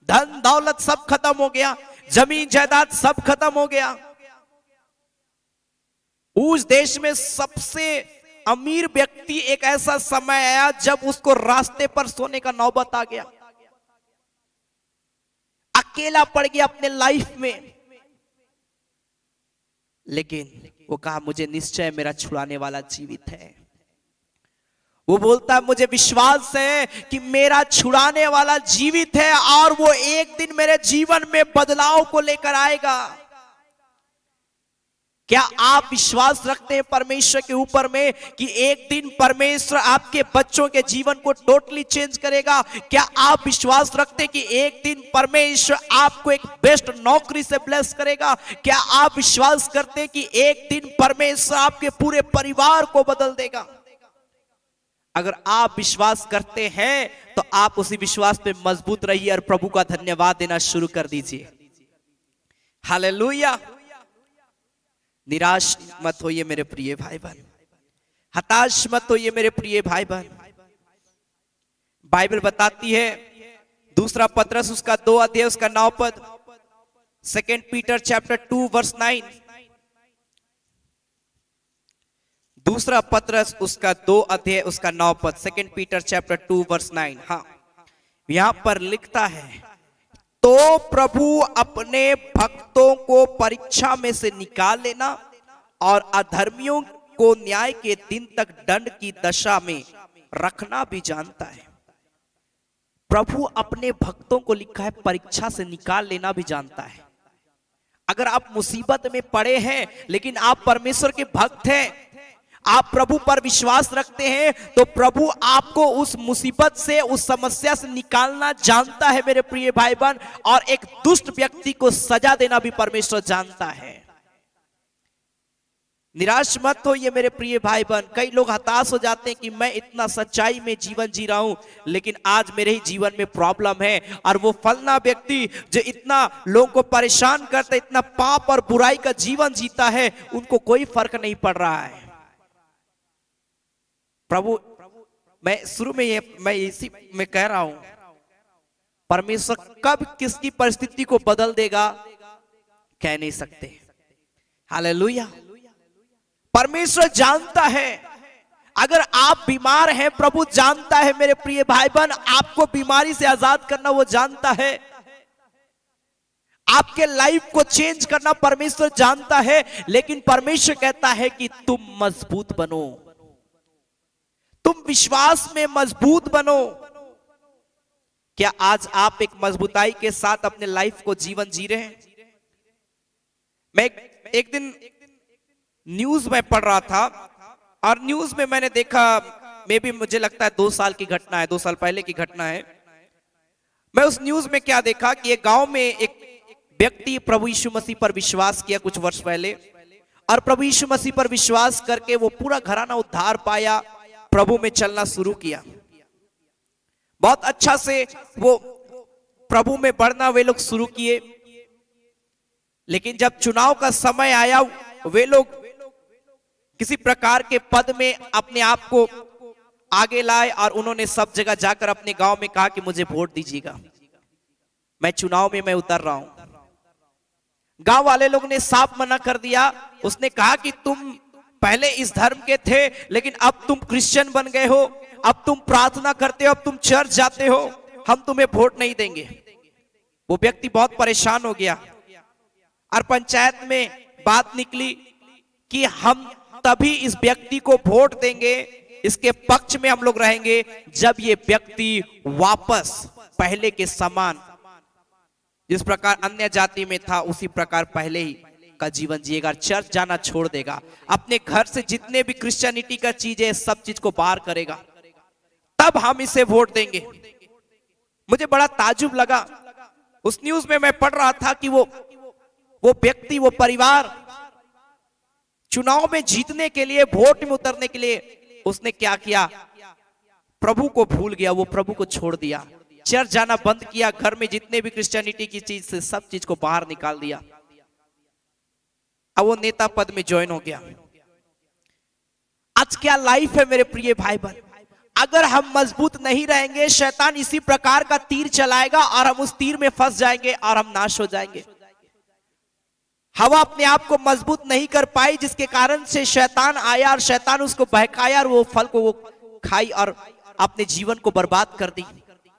A: धन दौलत सब खत्म हो गया, जमीन जायदाद सब खत्म हो गया। उस देश में सबसे अमीर व्यक्ति एक ऐसा समय आया जब उसको रास्ते पर सोने का नौबत आ गया, अकेला पड़ गया अपने लाइफ में। लेकिन वो कहा मुझे निश्चय मेरा छुड़ाने वाला जीवित है। वो बोलता है मुझे विश्वास है कि मेरा छुड़ाने वाला जीवित है और वो एक दिन मेरे जीवन में बदलाव को लेकर आएगा। क्या आप विश्वास रखते हैं परमेश्वर के ऊपर में कि एक दिन परमेश्वर आपके बच्चों के जीवन को टोटली चेंज करेगा? क्या आप विश्वास रखते हैं कि एक दिन परमेश्वर आपको एक बेस्ट नौकरी से ब्लेस करेगा? क्या आप विश्वास करते हैं कि एक दिन परमेश्वर आपके पूरे परिवार को बदल देगा? अगर आप विश्वास करते हैं तो आप उसी विश्वास पे मजबूत रहिए और प्रभु का धन्यवाद देना शुरू कर दीजिए। हालेलुया। निराश मत होइए मेरे प्रिय भाई बहन, हताश मत होइए मेरे प्रिय भाई बहन। बाइबल बताती है दूसरा पतरस उसका 2 अध्याय उसका 9 पद, 2 पीटर चैप्टर 2 वर्स 9 दूसरा पत्रस उसका 2 अध्याय उसका 9 पद, 2 पीटर चैप्टर 2 वर्स 9। हाँ, यहां पर लिखता है, तो प्रभु अपने भक्तों को परीक्षा में से निकाल लेना और अधर्मियों को न्याय के दिन तक दंड की दशा में रखना भी जानता है। प्रभु अपने भक्तों को, लिखा है, परीक्षा से निकाल लेना भी जानता है। अगर आप मुसीबत में पड़े हैं लेकिन आप परमेश्वर के भक्त हैं, आप प्रभु पर विश्वास रखते हैं, तो प्रभु आपको उस मुसीबत से, उस समस्या से निकालना जानता है मेरे प्रिय भाई बहन। और एक दुष्ट व्यक्ति को सजा देना भी परमेश्वर जानता है। निराश मत हो ये मेरे प्रिय भाई बहन। कई लोग हताश हो जाते हैं कि मैं इतना सच्चाई में जीवन जी रहा हूं, लेकिन आज मेरे ही जीवन में प्रॉब्लम है, और वो फलना व्यक्ति जो इतना लोगों को परेशान करता है, इतना पाप और बुराई का जीवन जीता है, उनको कोई फर्क नहीं पड़ रहा है। प्रभु, मैं शुरू में मैं इसी में कह रहा हूं, परमेश्वर कब किसकी परिस्थिति को बदल देगा कह नहीं सकते। हालेलुया। परमेश्वर जानता है। अगर आप बीमार हैं, प्रभु जानता है मेरे प्रिय भाई बहन, आपको बीमारी से आजाद करना वो जानता है। आपके लाइफ को चेंज करना परमेश्वर जानता है। लेकिन परमेश्वर कहता है कि तुम मजबूत बनो, तुम विश्वास में मजबूत बनो। क्या आज आप एक मजबूताई के साथ अपने लाइफ को जीवन जी रहे हैं? मैं एक दिन न्यूज में पढ़ रहा था, और न्यूज में मैंने देखा, मे भी मुझे लगता है 2 साल की घटना है, 2 साल पहले की घटना है। मैं उस न्यूज में क्या देखा कि एक गांव में एक व्यक्ति प्रभु यीशु मसीह पर विश्वास किया कुछ वर्ष पहले, और प्रभु यीशु मसीह पर विश्वास करके वो पूरा घराना उद्धार पाया, प्रभु में चलना शुरू किया। बहुत अच्छा से वो प्रभु में बढ़ना वे लोग शुरू किए। लेकिन जब चुनाव का समय आया, वे लोग किसी प्रकार के पद में अपने आप को आगे लाए, और उन्होंने सब जगह जाकर अपने गांव में कहा कि मुझे वोट दीजिएगा, मैं चुनाव में मैं उतर रहा हूं। गांव वाले लोग ने साफ मना कर दिया। उसने कहा कि तुम पहले इस धर्म के थे, लेकिन अब तुम क्रिश्चियन बन गए हो, अब तुम प्रार्थना करते हो, अब तुम चर्च जाते हो, हम तुम्हें वोट नहीं देंगे। वो व्यक्ति बहुत परेशान हो गया, और पंचायत में बात निकली कि हम तभी इस व्यक्ति को वोट देंगे, इसके पक्ष में हम लोग रहेंगे, जब ये व्यक्ति वापस पहले के समान, जिस प्रकार अन्य जाति में था उसी प्रकार पहले ही का जीवन जिएगा, चर्च जाना छोड़ देगा, अपने घर से जितने भी क्रिश्चियनिटी का चीज है सब चीज को बाहर करेगा, तब हम इसे वोट देंगे। मुझे बड़ा ताजुब लगा। उस न्यूज में मैं पढ़ रहा था कि वो व्यक्ति, वो परिवार चुनाव में जीतने के लिए, वोट में उतरने के लिए उसने क्या किया, प्रभु को भूल गया, वो प्रभु को छोड़ दिया, चर्च जाना बंद किया, घर में जितने भी क्रिश्चियनिटी की चीज से सब चीज को बाहर निकाल दिया। अब वो नेता पद में ज्वाइन हो गया। आज क्या लाइफ है मेरे प्रिय भाई बहन। अगर हम मजबूत नहीं रहेंगे, शैतान इसी प्रकार का तीर चलाएगा और हम उस तीर में फंस जाएंगे और हम नाश हो जाएंगे। हवा अपने आप को मजबूत नहीं कर पाई, जिसके कारण से शैतान आया और शैतान उसको बहकाया और वो फल को वो खाई और अपने जीवन को बर्बाद कर दी,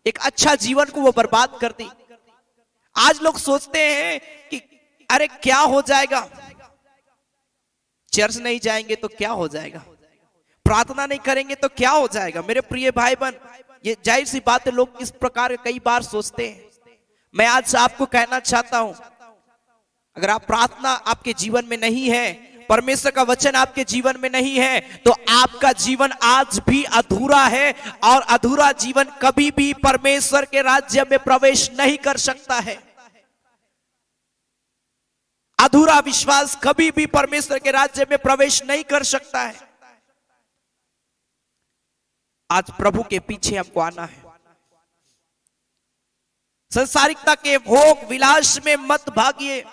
A: एक अच्छा जीवन को वो बर्बाद कर दी। आज लोग सोचते हैं कि अरे क्या हो जाएगा, चर्च नहीं जाएंगे तो क्या हो जाएगा, प्रार्थना नहीं करेंगे तो क्या हो जाएगा। मेरे प्रिय भाई बहन, ये जाहिर सी बात है, लोग इस प्रकार कई बार सोचते हैं। मैं आज आपको कहना चाहता हूं, अगर आप प्रार्थना आपके जीवन में नहीं है, परमेश्वर का वचन आपके जीवन में नहीं है, तो आपका जीवन आज भी अधूरा है, और अधूरा जीवन कभी भी परमेश्वर के राज्य में प्रवेश नहीं कर सकता है। अधूरा विश्वास कभी भी परमेश्वर के राज्य में प्रवेश नहीं कर सकता है। आज प्रभु के पीछे हमको आना है। संसारिकता के भोग विलास में मत भागिए,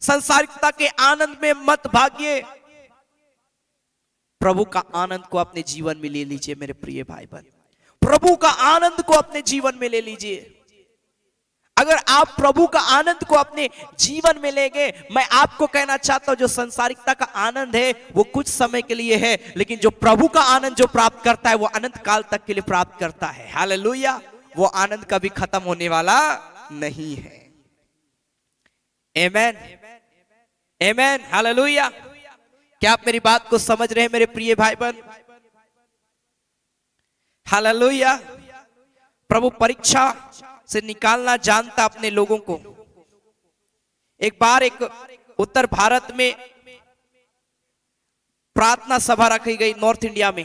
A: संसारिकता के आनंद में मत भागिए, प्रभु का आनंद को अपने जीवन में ले लीजिए। मेरे प्रिय भाई बहन, प्रभु का आनंद को अपने जीवन में ले लीजिए। अगर आप प्रभु का आनंद को अपने जीवन में लेंगे, मैं आपको कहना चाहता हूं जो संसारिकता का आनंद है वो कुछ समय के लिए है, लेकिन जो प्रभु का आनंद जो प्राप्त करता है वो अनंत काल तक के लिए प्राप्त करता है। हालेलुया। वो आनंद कभी खत्म होने वाला नहीं है। आमेन, आमेन, हालेलुया। क्या आप मेरी बात को समझ रहे हैं मेरे प्रिय भाई बहन? हालेलुया। प्रभु परीक्षा से निकालना जानता अपने लोगों को। एक बार एक उत्तर भारत में प्रार्थना सभा रखी गई नॉर्थ इंडिया में,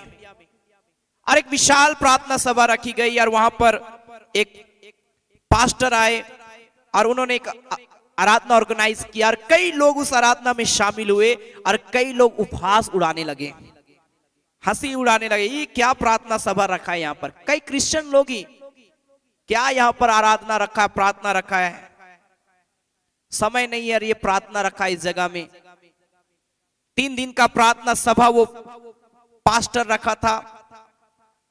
A: और एक विशाल प्रार्थना सभा रखी गई और वहां पर एक पास्टर आए और उन्होंने एक आराधना ऑर्गेनाइज किया और कई लोग उस आराधना में शामिल हुए और कई लोग उपहास उड़ाने लगे, हंसी उड़ाने लगे। ये क्या प्रार्थना सभा रखा है यहाँ पर? कई क्रिश्चियन लोग ही क्या यहाँ पर आराधना रखा है, प्रार्थना रखा है? समय नहीं है, ये प्रार्थना रखा है इस जगह में। 3 दिन का प्रार्थना सभा वो पास्टर रखा था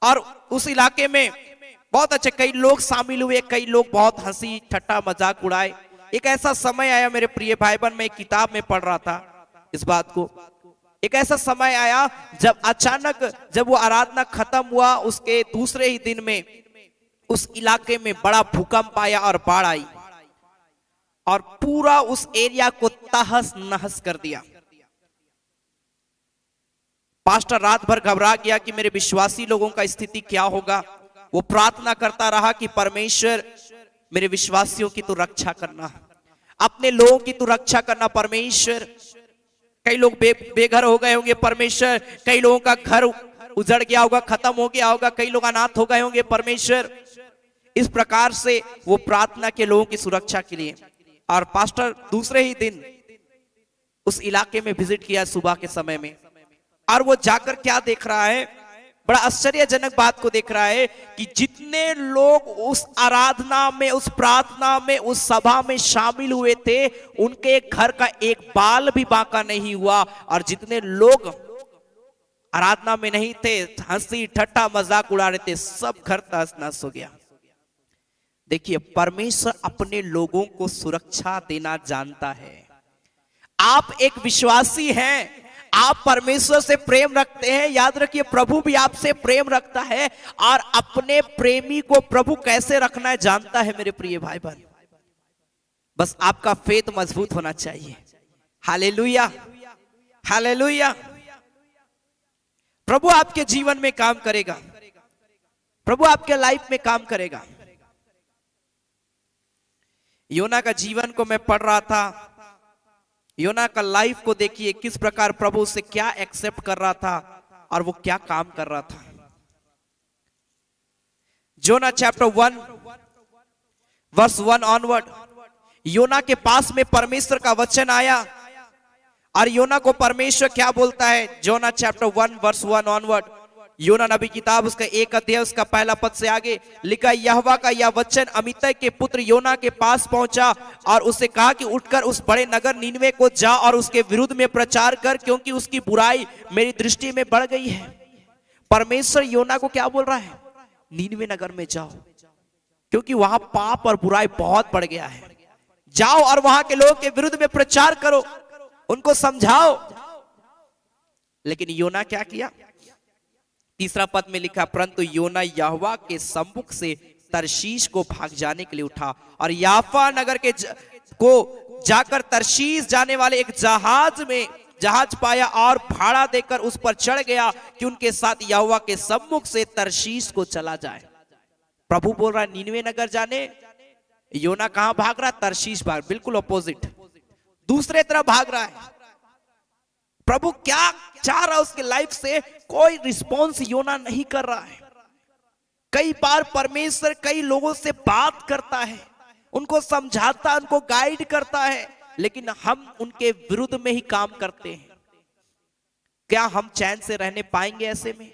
A: और उस इलाके में बहुत अच्छे कई लोग शामिल हुए, कई लोग बहुत हंसी ठट्टा मजाक उड़ाए। एक ऐसा समय आया मेरे प्रिय भाई बहन, मैं किताब में पढ़ रहा था इस बात को। एक ऐसा समय आया जब अचानक जब वो आराधना खत्म हुआ, उसके दूसरे ही दिन में उस इलाके में बड़ा भूकंप आया और बाढ़ आई और पूरा उस एरिया को तहस नहस कर दिया। पास्टर रात भर घबरा गया कि मेरे विश्वासी लोगों का स्थिति क्या होगा। वो प्रार्थना करता रहा कि परमेश्वर मेरे विश्वासियों की तो रक्षा करना, अपने लोगों की तो रक्षा करना परमेश्वर। कई लोग बेघर हो गए होंगे परमेश्वर, कई लोगों का घर उजड़ गया होगा, खत्म हो गया होगा, कई लोग अनाथ हो गए होंगे परमेश्वर। इस प्रकार से वो प्रार्थना के लोगों की सुरक्षा के लिए। और पास्टर दूसरे ही दिन उस इलाके में विजिट किया सुबह के समय में, और वो जाकर क्या देख रहा है, बड़ा आश्चर्यजनक बात को देख रहा है कि जितने लोग उस आराधना में, उस प्रार्थना में, उस सभा में शामिल हुए थे, उनके घर का एक बाल भी बांका नहीं हुआ। और जितने लोग आराधना में नहीं थे, हंसी ठट्टा मजाक उड़ा रहे थे, सब घर तहस नहस हो गया। देखिए, परमेश्वर अपने लोगों को सुरक्षा देना जानता है। आप एक विश्वासी हैं, आप परमेश्वर से प्रेम रखते हैं, याद रखिए प्रभु भी आपसे प्रेम रखता है, और अपने प्रेमी को प्रभु कैसे रखना है जानता है मेरे प्रिय भाई बहन। बस आपका फेथ मजबूत होना चाहिए। Hallelujah, hallelujah. प्रभु आपके जीवन में काम करेगा, प्रभु आपके लाइफ में काम करेगा। योना का जीवन को मैं पढ़ रहा था, योना का लाइफ को देखिए किस प्रकार प्रभु से क्या एक्सेप्ट कर रहा था और वो क्या काम कर रहा था। जोना चैप्टर 1 वर्स 1 ऑनवर्ड, योना के पास में परमेश्वर का वचन आया और योना को परमेश्वर क्या बोलता है। जोना चैप्टर 1 वर्स 1 ऑनवर्ड, योना नबी किताब उसका 1 अध्याय उसका पहला पद से आगे लिखा, यहोवा का यह वचन अमित्तै के पुत्र योना के पास पहुंचा और उसे कहा कि उठकर उस बड़े नगर नीनवे को जा और उसके विरुद्ध में प्रचार कर, क्योंकि उसकी बुराई मेरी दृष्टि में बढ़ गई है। परमेश्वर योना को क्या बोल रहा है? नीनवे नगर में जाओ, क्योंकि वहां पाप और बुराई बहुत बढ़ गया है। जाओ और वहां के लोगों के विरुद्ध में प्रचार करो, उनको समझाओ। लेकिन योना क्या किया? तीसरा पद में लिखा, परंतु योना यहोवा के सम्मुख से तरशीश को भाग जाने के लिए उठा और याफा नगर के को जाकर तरशीश जाने वाले एक जहाज पाया और भाड़ा देकर उस पर चढ़ गया कि उनके साथ यहोवा के सम्मुख से तरशीश को चला जाए। प्रभु बोल रहा है नीनवे नगर जाने, योना कहां भाग रहा? तरशीश भाग, बिल्कुल अपोजिट, दूसरे तरफ भाग रहा है। प्रभु क्या चाह रहा है उसके लाइफ से? कोई रिस्पॉन्स योना नहीं कर रहा है। कई बार परमेश्वर कई लोगों से बात करता है, उनको समझाता, उनको गाइड करता है, लेकिन हम उनके विरुद्ध में ही काम करते हैं। क्या हम चैन से रहने पाएंगे ऐसे में?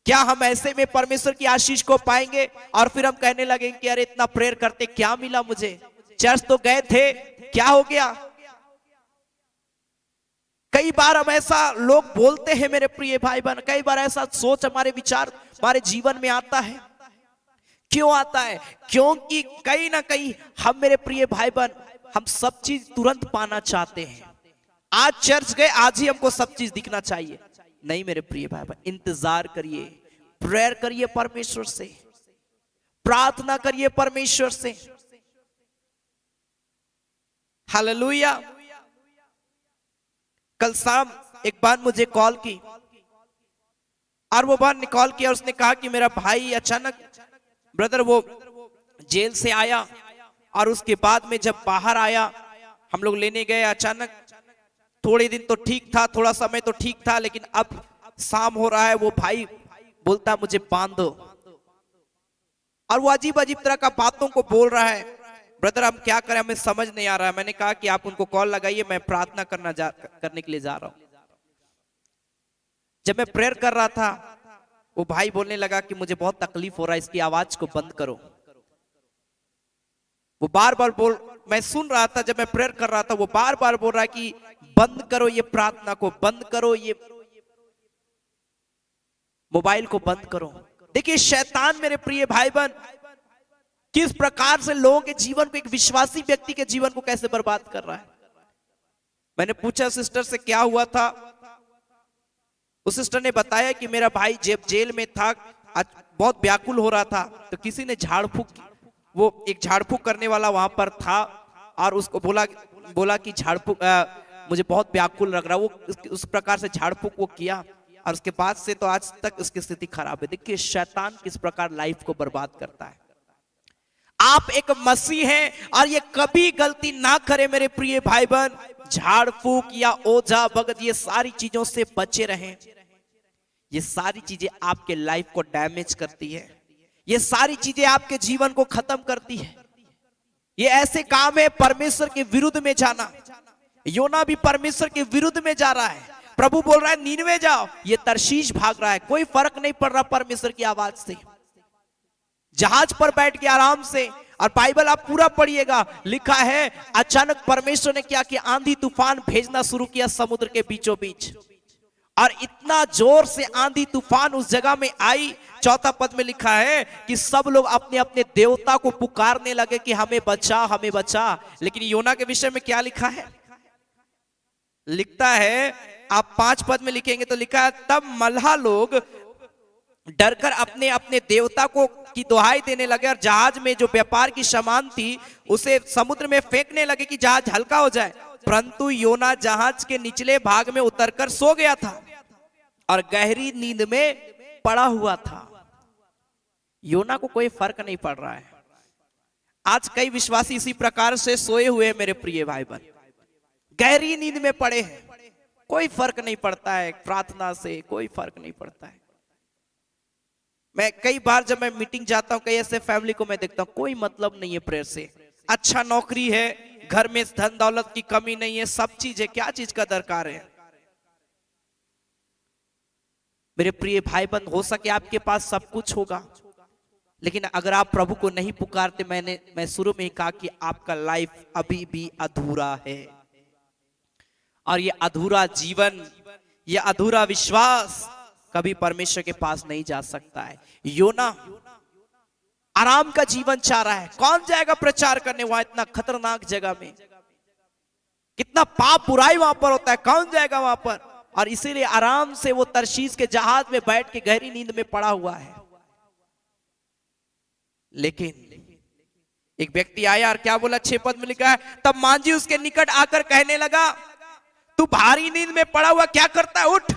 A: क्या हम ऐसे में परमेश्वर की आशीष को पाएंगे और फिर हम कहने लगेंगे कि अरे इतना प्रेयर करते क्या मिला मुझे, चर्च तो गए थे, क्या हो गया? कई बार हम ऐसा लोग बोलते हैं मेरे प्रिय भाई बहन, कई बार ऐसा सोच हमारे विचार हमारे जीवन में आता है। क्यों आता है? क्योंकि कहीं ना कहीं हम, मेरे प्रिय भाई बहन, हम सब चीज तुरंत पाना चाहते हैं। आज चर्च गए, आज ही हमको सब चीज दिखना चाहिए। नहीं मेरे प्रिय भाई बहन, इंतजार करिए, प्रेयर करिए परमेश्वर से, प्रार्थना करिए परमेश्वर से। हालेलुया। कल शाम एक बार मुझे कॉल की, और वो बार कॉल किया, उसने कहा कि मेरा भाई अचानक, ब्रदर, वो जेल से आया, और उसके बाद में जब बाहर आया, हम लोग लेने गए। अचानक थोड़े दिन तो ठीक था, थोड़ा समय तो ठीक था, लेकिन अब शाम हो रहा है, वो भाई बोलता मुझे बांध दो, और वो अजीब अजीब तरह का बातों को बोल रहा है। ब्रदर हम क्या करें, हमें समझ नहीं आ रहा है। मैंने कहा कि आप उनको कॉल लगाइए, मैं प्रार्थना करने के लिए जा रहा हूं। जब मैं प्रेयर कर रहा था, वो भाई बोलने लगा कि मुझे बहुत तकलीफ हो रहा है, इसकी आवाज को बंद करो। वो बार बार बोल, मैं सुन रहा था, जब मैं प्रेयर कर रहा था, वो बार बार बोल रहा है कि बंद करो ये प्रार्थना को, बंद करो ये मोबाइल को, बंद करो। देखिए शैतान, मेरे प्रिय भाई बहन, किस प्रकार से लोगों के जीवन को, एक विश्वासी व्यक्ति के जीवन को कैसे बर्बाद कर रहा है। मैंने पूछा सिस्टर से क्या हुआ था। उस सिस्टर ने बताया कि मेरा भाई जब जेल में था, बहुत व्याकुल हो रहा था, तो किसी ने झाड़ फूक, वो एक झाड़ फूक करने वाला वहां पर था, और उसको बोला कि झाड़ फूक, मुझे बहुत व्याकुल लग रहा। वो उस प्रकार से झाड़ फूक वो किया, और उसके बाद से तो आज तक उसकी स्थिति खराब है। देखिए शैतान किस प्रकार लाइफ को बर्बाद करता है। आप एक मसीह हैं, और ये कभी गलती ना करे मेरे प्रिय भाई बहन, झाड़ फूक या ओझा भगत, ये सारी चीजों से बचे रहें। ये सारी चीजें आपके लाइफ को डैमेज करती है, ये सारी चीजें आपके जीवन को खत्म करती है। ये ऐसे काम है परमेश्वर के विरुद्ध में जाना। योना भी परमेश्वर के विरुद्ध में जा रहा है। प्रभु बोल रहा है नीनवे जाओ, ये तरशीश भाग रहा है, कोई फर्क नहीं पड़ रहा परमेश्वर की आवाज से। जहाज पर बैठ के आराम से, और बाइबल आप पूरा पढ़िएगा, लिखा है अचानक परमेश्वर ने क्या किया, आंधी तूफान भेजना शुरू किया समुद्र के बीचों बीच, और इतना जोर से आंधी तूफान उस जगह में आई। चौथा पद में लिखा है कि सब लोग अपने अपने देवता को पुकारने लगे कि हमें बचा, हमें बचा। लेकिन योना के विषय में क्या लिखा है? लिखता है, आप 5 पद में लिखेंगे तो लिखा है, तब मल्हा लोग डरकर अपने अपने देवता को की दुहाई देने लगे, और जहाज में जो व्यापार की सामान थी उसे समुद्र में फेंकने लगे कि जहाज हल्का हो जाए। परंतु योना जहाज के निचले भाग में उतरकर सो गया था, और गहरी नींद में पड़ा हुआ था। योना को कोई फर्क नहीं पड़ रहा है। आज कई विश्वासी इसी प्रकार से सोए हुए हैं मेरे प्रिय भाई बहन, गहरी नींद में पड़े हैं, कोई फर्क नहीं पड़ता है प्रार्थना से, कोई फर्क नहीं पड़ता है। मैं कई बार जब मैं मीटिंग जाता हूं, कई ऐसे फैमिली को मैं देखता हूं, कोई मतलब नहीं है प्रेयर से। अच्छा नौकरी है, घर में धन दौलत की कमी नहीं है, सब चीज है, क्या चीज का दरकार है? मेरे प्रिय भाई बंद, हो सके आपके पास सब कुछ होगा, लेकिन अगर आप प्रभु को नहीं पुकारते, मैं शुरू में ही कहा कि आपका लाइफ अभी भी अधूरा है। और ये अधूरा जीवन, ये अधूरा विश्वास कभी परमेश्वर के पास नहीं जा सकता है। योना आराम का जीवन चाह रहा है, कौन जाएगा प्रचार करने वहां, इतना खतरनाक जगह में, कितना पाप बुराई वहां पर होता है, कौन जाएगा वहां पर? और इसीलिए आराम से वो तरशीश के जहाज में बैठ के गहरी नींद में पड़ा हुआ है। लेकिन एक व्यक्ति आया और क्या बोला, 6 पद में लिखा है, तब मांझी उसके निकट आकर कहने लगा, तू भारी नींद में पड़ा हुआ क्या करता है, उठ,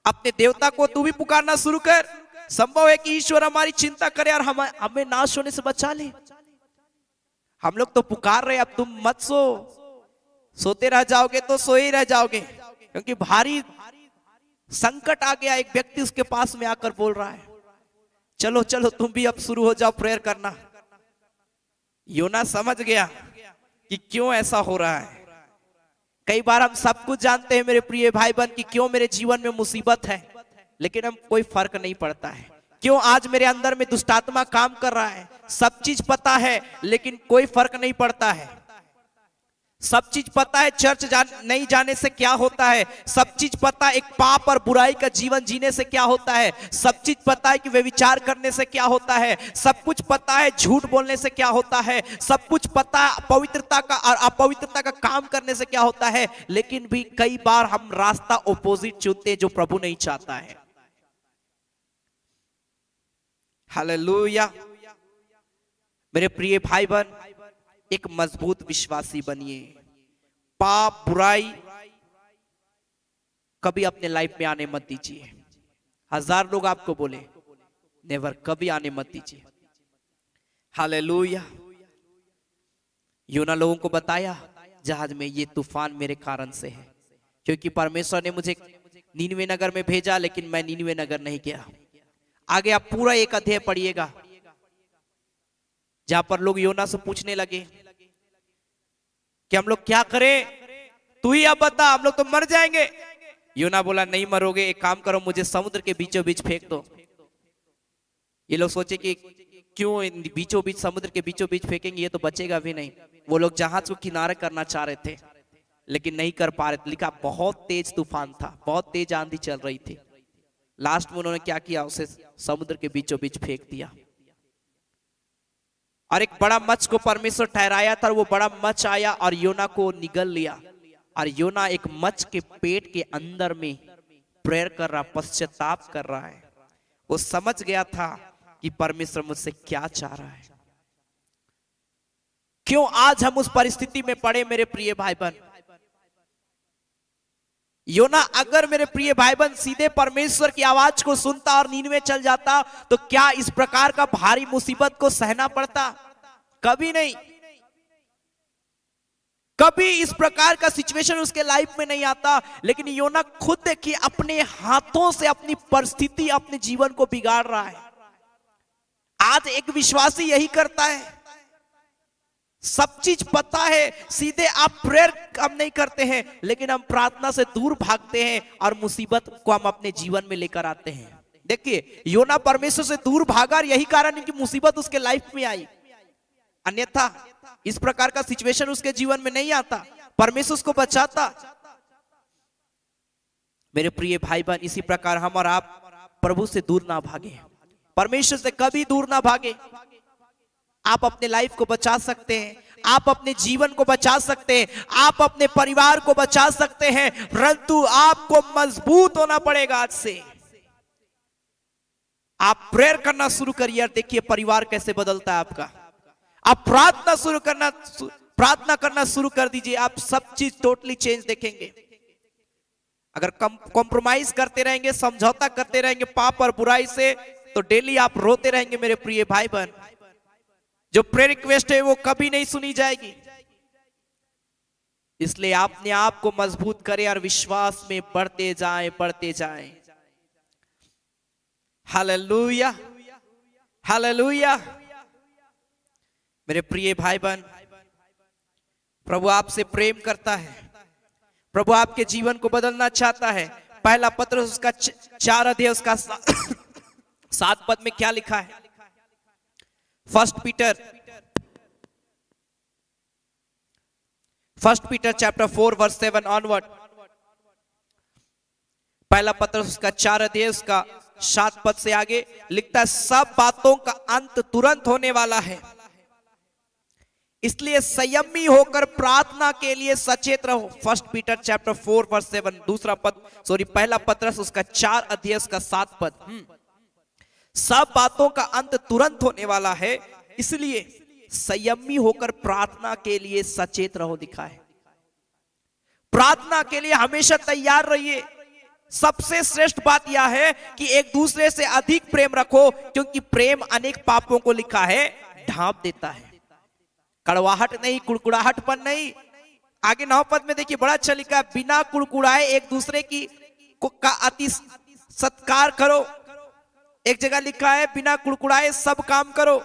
A: अपने देवता को तू भी पुकारना शुरू कर। संभव है कि ईश्वर हमारी चिंता करे और हमें नाश होने से बचा ले। हम लोग तो पुकार रहे, अब तुम मत सो, सोते रह जाओगे तो सोए ही रह जाओगे, क्योंकि भारी संकट आ गया। एक व्यक्ति उसके पास में आकर बोल रहा है, चलो चलो तुम भी अब शुरू हो जाओ प्रेयर करना। योना समझ गया कि क्यों ऐसा हो रहा है। कई बार हम सब कुछ जानते हैं मेरे प्रिय भाई बहन कि क्यों मेरे जीवन में मुसीबत है, लेकिन हम कोई फर्क नहीं पड़ता है। क्यों आज मेरे अंदर में दुष्टात्मा काम कर रहा है, सब चीज पता है, लेकिन कोई फर्क नहीं पड़ता है। सब चीज पता है चर्च नहीं जाने से क्या होता है, सब चीज पता है एक पाप और बुराई का जीवन जीने से क्या होता है, सब चीज पता है कि व्यभिचार करने से क्या होता है, सब कुछ पता है झूठ बोलने से क्या होता है, सब कुछ पता है पवित्रता का और अपवित्रता का काम करने से क्या होता है। लेकिन भी कई बार हम रास्ता ओपोजिट चुनते जो प्रभु नहीं चाहता है। हालेलुया। मेरे प्रिय भाई बहन, एक मजबूत विश्वासी बनिए। पाप बुराई कभी अपने लाइफ में आने मत दीजिए। 1000 लोग आपको बोले, नेवर, कभी आने मत दीजिए। हालेलुया। योना लोगों को बताया जहाज में ये तूफान मेरे कारण से है, क्योंकि परमेश्वर ने मुझे नीनवे नगर में भेजा, लेकिन मैं नीनवे नगर नहीं गया। आगे आप पूरा एक अध्याय पढ़िएगा जहां पर लोग योना से पूछने लगे कि हम लोग क्या करें, तू ही अब बता, हम लोग तो मर जाएंगे। योना बोला, नहीं मरोगे, एक काम करो, मुझे समुद्र के बीचों बीच फेंक दो। ये लोग सोचे कि क्यों बीचों बीच, समुद्र के बीचों बीच फेंकेंगे, ये तो बचेगा भी नहीं। वो लोग जहाज को किनारे करना चाह रहे थे, लेकिन नहीं कर पा रहे थे। लिखा बहुत तेज तूफान था, बहुत तेज आंधी चल रही थी। लास्ट में उन्होंने क्या किया, उसे समुद्र के बीचों बीच फेंक दिया। और एक बड़ा मच्छ को परमेश्वर ठहराया था, वो बड़ा मच्छ आया और योना को निगल लिया। और योना एक मच्छ के पेट के अंदर में प्रेयर कर रहा, पश्चाताप कर रहा है। वो समझ गया था कि परमेश्वर मुझसे क्या चाह रहा है। क्यों आज हम उस परिस्थिति में पड़े मेरे प्रिय भाई बहन। योना अगर मेरे प्रिय भाई बहन सीधे परमेश्वर की आवाज को सुनता और नीनवे चल जाता, तो क्या इस प्रकार का भारी मुसीबत को सहना पड़ता? कभी नहीं। कभी इस प्रकार का सिचुएशन उसके लाइफ में नहीं आता। लेकिन योना खुद देखिए अपने हाथों से अपनी परिस्थिति, अपने जीवन को बिगाड़ रहा है। आज एक विश्वासी यही करता है, सब चीज पता है, सीधे आप प्रेयर हम नहीं करते हैं, लेकिन हम प्रार्थना से दूर भागते हैं और मुसीबत को हम अपने जीवन में लेकर आते हैं। देखिए योना परमेश्वर से दूर भागा और यही कारण है कि मुसीबत उसके लाइफ में आई। अन्यथा इस प्रकार का सिचुएशन उसके जीवन में नहीं आता, परमेश्वर उसको बचाता। मेरे प्रिय भाई बहन, इसी प्रकार हम और आप प्रभु से दूर ना भागे, परमेश्वर से कभी दूर ना भागे। आप अपने लाइफ को बचा सकते हैं, आप अपने जीवन को बचा सकते हैं, आप अपने परिवार को बचा सकते हैं, परंतु आपको मजबूत होना पड़ेगा। आज से आप प्रेयर करना शुरू करिए और देखिए परिवार कैसे बदलता है आपका। आप प्रार्थना करना शुरू कर दीजिए, आप सब चीज टोटली चेंज देखेंगे। अगर कॉम्प्रोमाइज करते रहेंगे, समझौता करते रहेंगे पाप और बुराई से, तो डेली आप रोते रहेंगे मेरे प्रिय भाई बहन। जो प्रेयर रिक्वेस्ट है वो कभी नहीं सुनी जाएगी। इसलिए अपने आप को मजबूत करें और विश्वास में बढ़ते जाएं, बढ़ते जाएं। Hallelujah, hallelujah. मेरे प्रिय भाई बहन, प्रभु आपसे प्रेम करता है, प्रभु आपके जीवन को बदलना चाहता है। पहला पत्र उसका 4 अध्याय उसका 7 पद में क्या लिखा है? First Peter chapter 4 verse 7 onward. पहला पत्र उसका 4 अध्याय उसका 7 पद से आगे लिखता है, सब बातों का अंत तुरंत होने वाला है, इसलिए संयमी होकर प्रार्थना के लिए सचेत रहो। फर्स्ट पीटर चैप्टर 4 वर्स 7 दूसरा पद, पहला पत्र उसका 4 अध्याय उसका 7 पद। सब बातों का अंत तुरंत होने वाला है, इसलिए संयमी होकर प्रार्थना के लिए सचेत रहो लिखा है। प्रार्थना के लिए हमेशा तैयार रहिए। सबसे श्रेष्ठ बात यह है कि एक दूसरे से अधिक प्रेम रखो, क्योंकि प्रेम अनेक पापों को लिखा है ढांप देता है। कड़वाहट नहीं, कुड़कुड़ाहटपन नहीं। आगे 9 पद में देखिए बड़ा अच्छा लिखा है, बिना कुड़कुड़ाए एक दूसरे की का अति सत्कार करो। एक जगह लिखा है बिना कुड़कुड़ाए सब काम करो।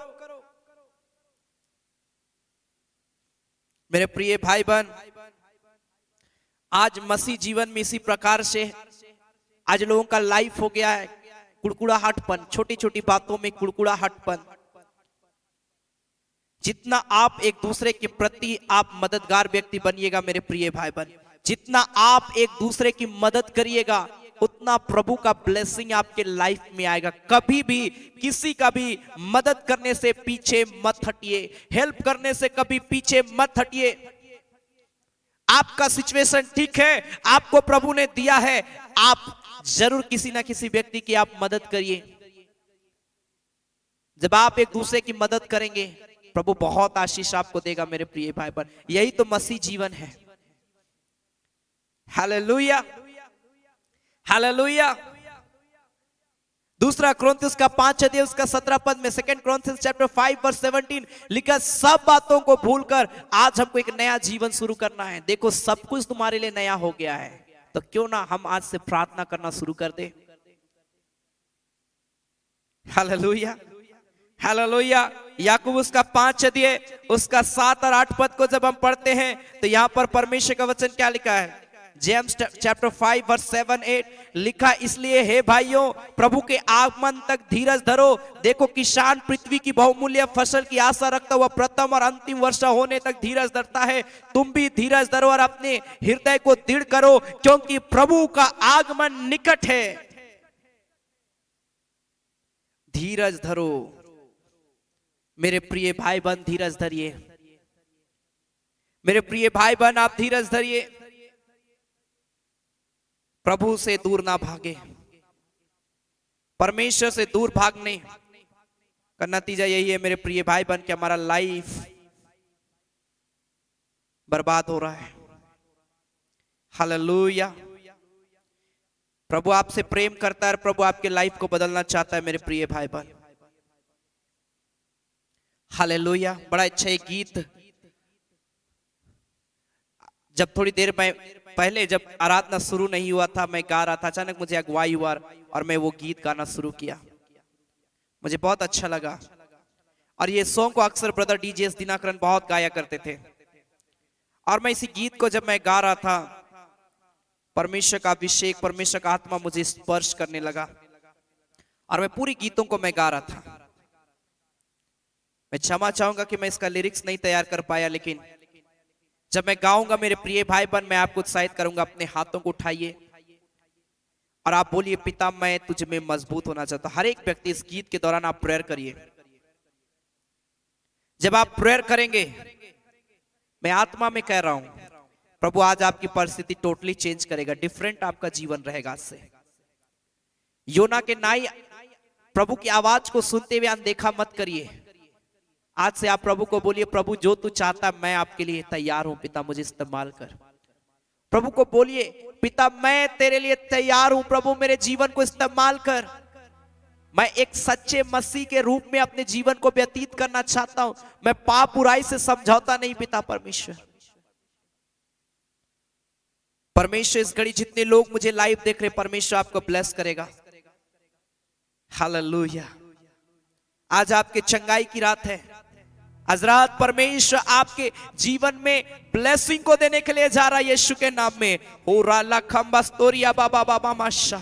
A: मेरे प्रिय भाई बहन, आज मसीह जीवन में इसी प्रकार से आज लोगों का लाइफ हो गया है कुड़कुड़ाहटपन, छोटी छोटी बातों में कुड़कुड़ाहटपन। जितना आप एक दूसरे के प्रति आप मददगार व्यक्ति बनिएगा मेरे प्रिय भाई बहन, जितना आप एक दूसरे की मदद करिएगा उतना प्रभु का ब्लेसिंग आपके लाइफ में आएगा। कभी भी किसी का भी मदद करने से पीछे मत हटिए, हेल्प करने से कभी पीछे मत हटिए। आपका सिचुएशन ठीक है, आपको प्रभु ने दिया है, आप जरूर किसी ना किसी व्यक्ति की आप मदद करिए। जब आप एक दूसरे की मदद करेंगे प्रभु बहुत आशीष आपको देगा मेरे प्रिय भाई बहन। यही तो मसीह जीवन है। Hallelujah, hallelujah. दूसरा कुरिन्थियों का 5 अध्याय उसका 17 पद में, 2 Corinthians chapter 5 verse 17 लिखा, सब बातों को भूलकर आज हमको एक नया जीवन शुरू करना है। देखो सब कुछ तुम्हारे लिए नया हो गया है, तो क्यों ना हम आज से प्रार्थना करना शुरू कर दे। Hallelujah, hallelujah. याकूब उसका 5 अध्याय उसका 7 और 8 पद को जब हम पढ़ते हैं तो यहां पर परमेश्वर का वचन क्या लिखा है? जेम्स चैप्टर 5 वर्स 7-8 लिखा, इसलिए हे भाइयों प्रभु के आगमन तक धीरज धरो। देखो किसान पृथ्वी की बहुमूल्य फसल की आशा रखता हुआ प्रथम और अंतिम वर्षा होने तक धीरज धरता है। तुम भी धीरज धरो और अपने हृदय को दृढ़ करो, क्योंकि प्रभु का आगमन निकट है। धीरज धरो मेरे प्रिय भाई बहन, धीरज धरिए मेरे प्रिय भाई बहन, आप धीरज धरिए। प्रभु से दूर ना भागे, परमेश्वर से दूर भागने का नतीजा यही है मेरे प्रिय भाई बहन कि हमारा लाइफ बर्बाद हो रहा है। हालेलुया। प्रभु आपसे प्रेम करता है, प्रभु आपके लाइफ को बदलना चाहता है मेरे प्रिय भाई बहन। हालेलुया। बड़ा अच्छा एक गीत, जब थोड़ी देर पहले जब आराधना शुरू नहीं हुआ था मैं गा रहा था, अचानक मुझे अगुवाई हुआ और मैं वो गीत गाना शुरू किया। मुझे बहुत अच्छा लगा और ये सॉन्ग को अक्सर ब्रदर डीजेस दिनाकरन बहुत गाया करते थे। और मैं इसी गीत को जब मैं गा रहा था, परमेश्वर का अभिषेक, परमेश्वर का आत्मा मुझे स्पर्श करने लगा और मैं पूरी गीतों को मैं गा रहा था। मैं क्षमा चाहूंगा कि मैं इसका लिरिक्स नहीं तैयार कर पाया, लेकिन जब मैं गाऊंगा मेरे प्रिय भाई बहन, मैं आपको उत्साहित करूंगा। अपने हाथों को उठाइए और आप बोलिए, पिता मैं तुझ में मजबूत होना चाहता हूं। हर एक व्यक्ति इस गीत के दौरान आप प्रेयर करिए। जब आप प्रेयर करेंगे, मैं आत्मा में कह रहा हूं, प्रभु आज आपकी परिस्थिति टोटली चेंज करेगा, डिफरेंट आपका जीवन रहेगा आज से। योना के नाई प्रभु की आवाज को सुनते हुए अनदेखा मत करिए। आज से आप प्रभु को बोलिए, प्रभु जो तू चाहता मैं आपके लिए तैयार हूं, पिता मुझे इस्तेमाल कर। प्रभु को बोलिए, पिता मैं तेरे लिए तैयार हूं, प्रभु मेरे जीवन को इस्तेमाल कर। मैं एक सच्चे मसीह के रूप में अपने जीवन को व्यतीत करना चाहता हूं। मैं पाप बुराई से समझौता नहीं पिता परमेश्वर। परमेश्वर इस घड़ी जितने लोग मुझे लाइव देख रहे, परमेश्वर आपको ब्लेस करेगा। हालेलुया। आज आपके चंगाई की रात है। आज रात परमेश्वर आपके जीवन में ब्लेसिंग को देने के लिए जा रहा है यीशु के नाम में। हो राला खम्बास्तोरिया बाबा बाबा माशा।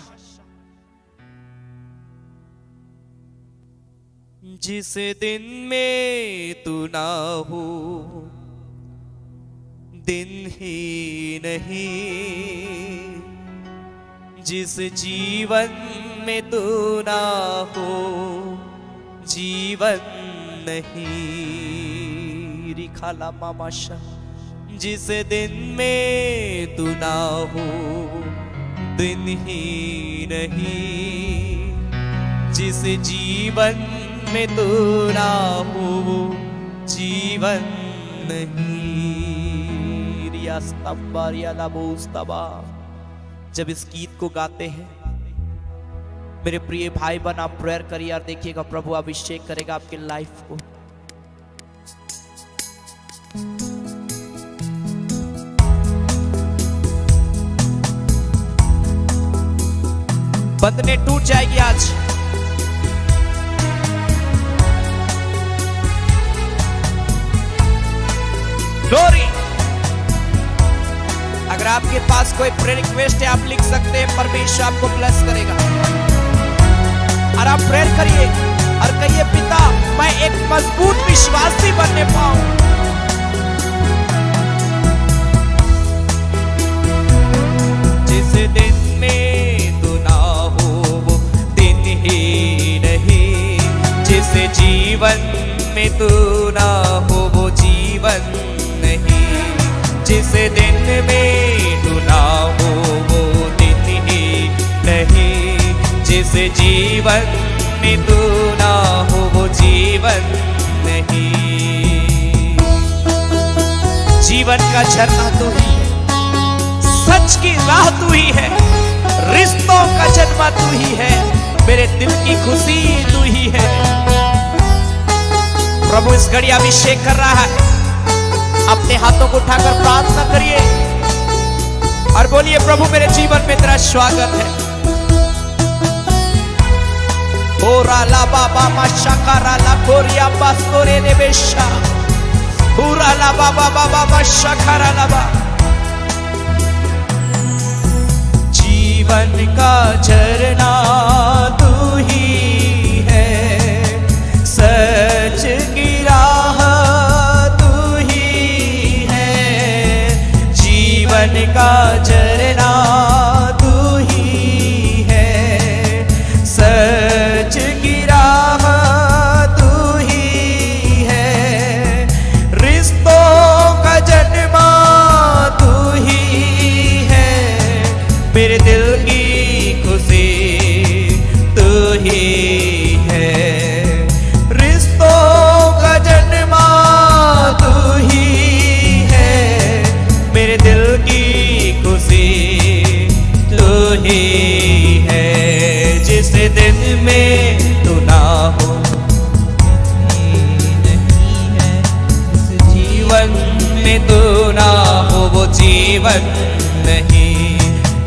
C: जिस दिन में तू ना हो दिन ही नहीं, जिस जीवन में तू ना हो जीवन नहीं। रिखाला मामाशा। जिस दिन में तू ना हो दिन ही नहीं, जिस जीवन में तू ना हो जीवन नहीं। रिया स्तंबा रिया लाबोस्तबा। जब इस गीत को गाते हैं मेरे प्रिय भाई बहन, आप प्रेयर करिए और देखिएगा प्रभु अभिषेक करेगा आपके लाइफ को।
A: बंधने टूट जाएगी आज। ग्लोरी। अगर आपके पास कोई प्रेयर रिक्वेस्ट है आप लिख सकते हैं, परमेश्वर आपको ब्लेस करेगा। और आप प्रेयर करिए और कहिए, पिता मैं एक मजबूत
C: विश्वासी बनने पाऊं।
B: जिस दिन में तू ना हो वो दिन ही नहीं, जिस जीवन में तू ना हो वो जीवन नहीं, जिस दिन में तू ना हो वो दिन ही नहीं, जिस जीवन में तू ना हो वो जीवन नहीं।
C: जीवन का झरना तू ही है, सच की राह तू ही है, रिश्तों का जन्मा तू ही है, मेरे दिल की खुशी तू ही है। प्रभु इस घड़ी अभिषेक कर रहा है, अपने हाथों को उठाकर प्रार्थना करिए और बोलिए प्रभु मेरे जीवन में तेरा स्वागत है। ओरा ला बाबा मशकरा ला कोरिया पास्तोरे ने बेशा, ओरा ला बाबा बाबा मशकरा ला बा।
B: जीवन का झरना तू ही है, सच की राह तू ही है, जीवन का झरना तू ही है, सच की राह तू ही है, रिश्तों का जन्मा तू ही है, मेरे दिल की खुशी तू ही है, रिश्तों का जन्मा तू ही है, मेरे दिल की खुशी तू ही है। जिस दिन में तू ना हो नहीं है, इस जीवन में तू ना हो वो जीवन नहीं,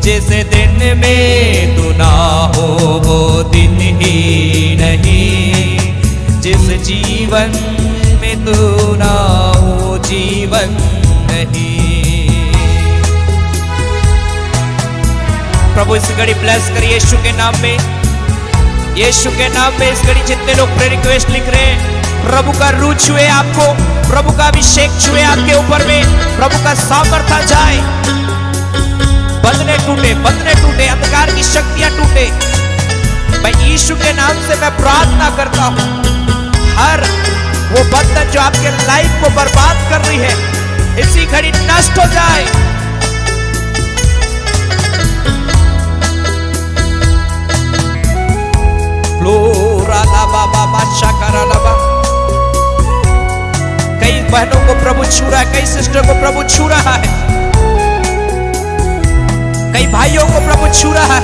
B: जिस दिन में तू ना हो वो दिन ही नहीं, जिस जीवन में तू ना हो जीवन नहीं।
C: प्रभु इस घड़ी ब्लेस करिए यीशु के नाम में, यीशु के नाम में। इस घड़ी जितने लोग प्रेयर रिक्वेस्ट लिख रहे हैं, प्रभु का रूह छुए आपको, प्रभु का अभिषेक छुए आपके ऊपर में, प्रभु का सामर्थ्य जाए, बंधने टूटे, अंधकार की शक्तियां टूटे। मैं यीशु के नाम से मैं प्रार्थना करता हूं, हर वो बंधन जो आपके लाइफ को बर्बाद कर रही है, इसी घड़ी नष्ट हो जाए। कई बहनों को प्रभु छू रहा है, कई सिस्टर को प्रभु छू रहा है, कई भाइयों को प्रभु छू रहा है,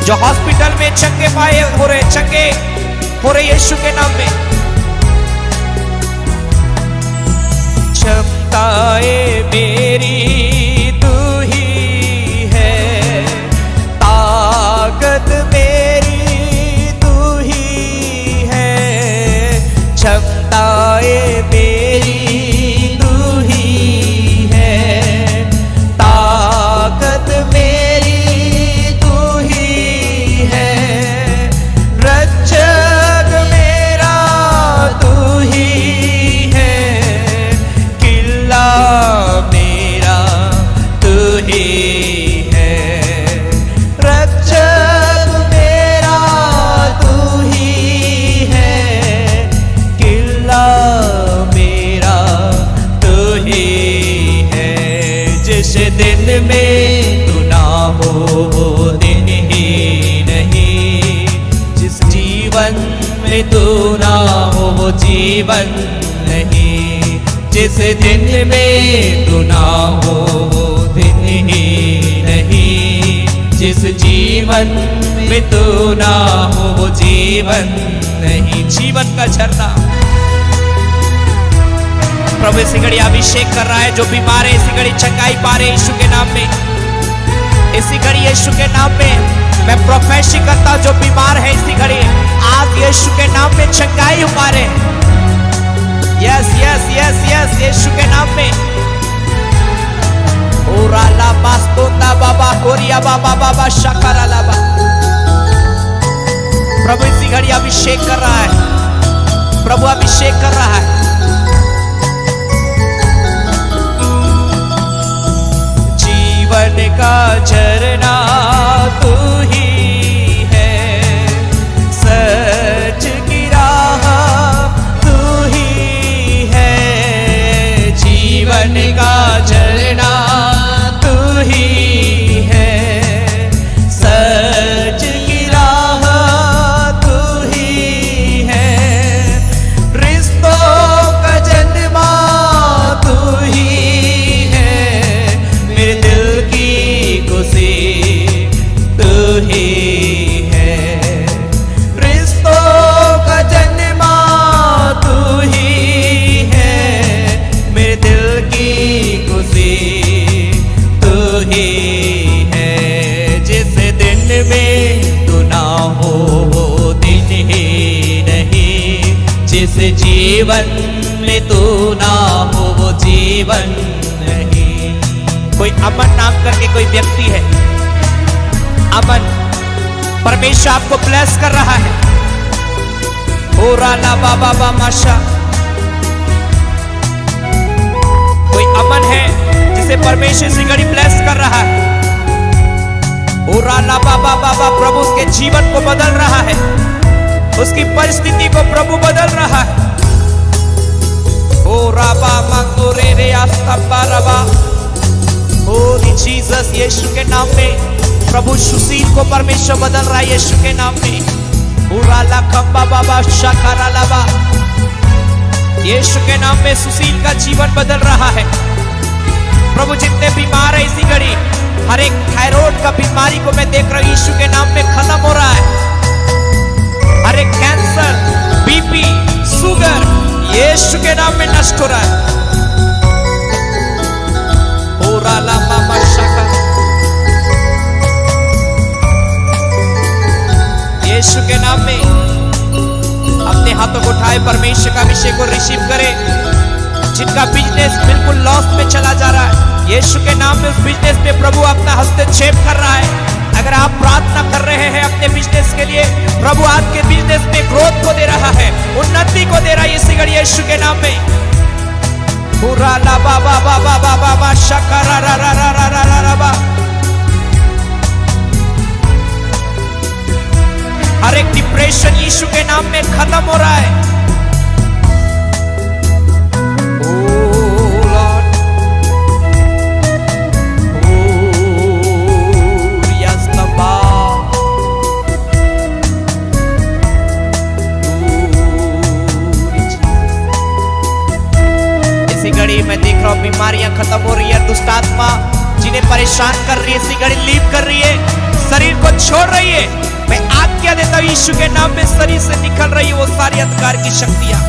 C: जो हॉस्पिटल में चंगे पाए हो रहे यीशु के नाम में।
B: क्षमताएं मेरी तू ही है, ताकत मेरी तू ही है, क्षमताएं मेरी तू ही है, ताकत मेरी तू ही है, रक्षक मेरा तू ही है, किला मेरा तू ही है, रक्षक मेरा तू ही है, किला मेरा तू ही है। जिस दिन में तू ना हो वो दिन ही नहीं, जिस जीवन में तू ना हो वो जीवन नहीं, जिस दिन में तू ना हो वो दिन ही नहीं, जिस जीवन में तू ना हो वो जीवन नहीं।
C: जीवन का झरना प्रभु इसी घड़ी अभिषेक कर रहा है, जो बीमार है इसी घड़ी चंगाई पा रहे यीशु के नाम में, इसी घड़ी यीशु के नाम में मैं प्रोफेसी करता हूं, जो बीमार है इसी घड़ी आज यीशु के नाम में चंगाई हो पा रहे। यस यस यस यस यीशु के नाम में। ओराला बास्तोंदा बाबा कोरिया बाबा बाबा शकारा लाबा। प्रभु इसी घड़ी अभिषेक कर रहा है, प्रभु अभिषेक कर रहा है। जीवन का झरना तू ही है, सच की राह तू ही है। जीवन का झरना तू ही है, सच की राह तू ही है। रिश्तों का जन्मा तू ही है, मेरे दिल की खुशी तू ही है। रिश्तों का जन्मा तू ही है, मेरे दिल की खुशी तू ही है। जिस दिन में तू ना हो वो दिन ही नहीं, जिस जीवन में तू ना हो वो जीवन नहीं। कोई अमन नाम करके कोई व्यक्ति है, अमन, परमेश्वर आपको ब्लेस कर रहा है। ओ राला बाबा बा माशा, कोई अमन है जिसे परमेश्वर से घड़ी ब्लेस कर रहा है। ओ राला बाबा बाबा, प्रभु उसके जीवन को बदल रहा है, उसकी परिस्थिति को प्रभु बदल रहा है। ओ राबा मांगो रे रे आस्ता रबा, होली जीसस, यीशु के नाम में प्रभु सुशील को परमेश्वर बदल रहा है, यीशु के नाम में। उराला खंबा बाबा शकारा लाबा, यीशु के नाम में सुशील का जीवन बदल रहा है। प्रभु जितने बीमार है इसी घड़ी, हर एक थायराइड का बीमारी को मैं देख रहा हूं यीशु के नाम में खत्म हो रहा है। हर एक कैंसर, बीपी, शुगर यीशु के नाम में नष्ट हो रहा है। ओराला मामा शका, यीशु के नाम में अपने हाथों को उठाए, परमेश्वर का अभिषेक को रिसीव करें। जिनका बिजनेस बिल्कुल लॉस में चला जा रहा है, यीशु के नाम में उस बिजनेस पे प्रभु अपना हस्तक्षेप कर रहा है। अगर आप प्रार्थना कर रहे हैं अपने बिजनेस के लिए, प्रभु आपके बिजनेस में ग्रोथ को दे रहा है, उन्नति को दे रहा है इसी घड़ी यीशु के नाम में। उराला बाबा बाबा बाबा बा शकारा रा रा रा रा रा रा बा, हर एक डिप्रेशन यीशु के नाम में खत्म हो रहा है। इसी घड़ी मैं देख रहा हूं बीमारियां खत्म हो रही है, दुष्ट आत्मा जिन्हें परेशान कर रही है इसी घड़ी लीव कर रही है, शरीर को छोड़ रही है। मैं आज्ञा देता हूं यीशु के नाम में शरीर से निकल रही है वो सारी अंधकार की शक्तियां।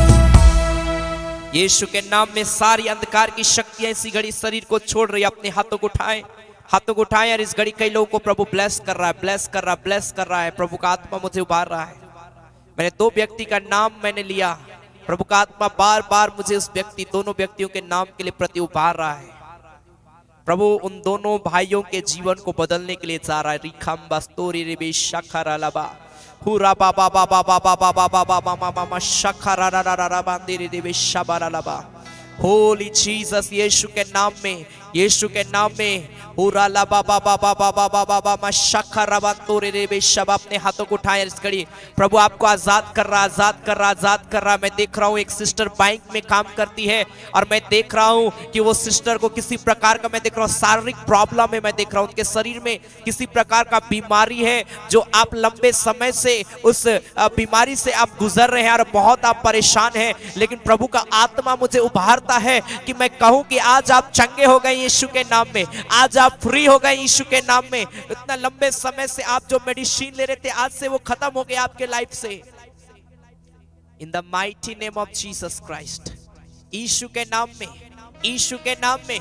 C: यीशु के नाम में सारी अंधकार की शक्तियां इसी घड़ी शरीर को छोड़ रही है। अपने हाथों को उठाएं, हाथों को उठाएं। और इस घड़ी कई लोगों को प्रभु ब्लेस कर रहा है, ब्लेस कर रहा है, ब्लेस कर रहा है। प्रभु का आत्मा मुझे उभार रहा है। मैंने 2 व्यक्ति का नाम मैंने लिया, प्रभु का आत्मा बार बार मुझे उस व्यक्ति, दोनों व्यक्तियों के नाम के लिए प्रति उभार रहा है। प्रभु उन दोनों भाइयों के जीवन को बदलने के लिए जा रहा है। रिखम बस्तोरी रे शखरा लबा हुरा बाबा बाबा बाबा बाबा बाबा मामा मामा शखरा रा रा रा बांदे रे शबरा लबा। होली जीसस, यीशु के नाम में, यीशु के नाम में हुरा ला बाबा बाबा बाबा बाबा बाबा शखरा बांतोरे रे बेशब। अपने हाथों को उठाएं इस घड़ी, प्रभु आपको आजाद कर रहा, आजाद कर रहा, आजाद कर रहा। मैं देख रहा हूँ एक सिस्टर बैंक में काम करती है और मैं देख रहा हूँ कि वो सिस्टर को किसी प्रकार का, मैं देख रहा हूँ शारीरिक प्रॉब्लम है। मैं देख रहा हूँ उनके शरीर में किसी प्रकार का बीमारी है जो आप लंबे समय से उस बीमारी से आप गुजर रहे हैं और बहुत आप परेशान हैं। लेकिन प्रभु का आत्मा मुझे उभारता है कि मैं कहूँ कि आज आप चंगे हो गए यीशु के नाम में, आज आप फ्री हो गए यीशु के नाम में। इतना लंबे समय से आप जो मेडिसिन ले रहे थे आज से वो खत्म हो गया आपके लाइफ से। In the mighty name of Jesus Christ, यीशु के नाम में, यीशु के नाम में,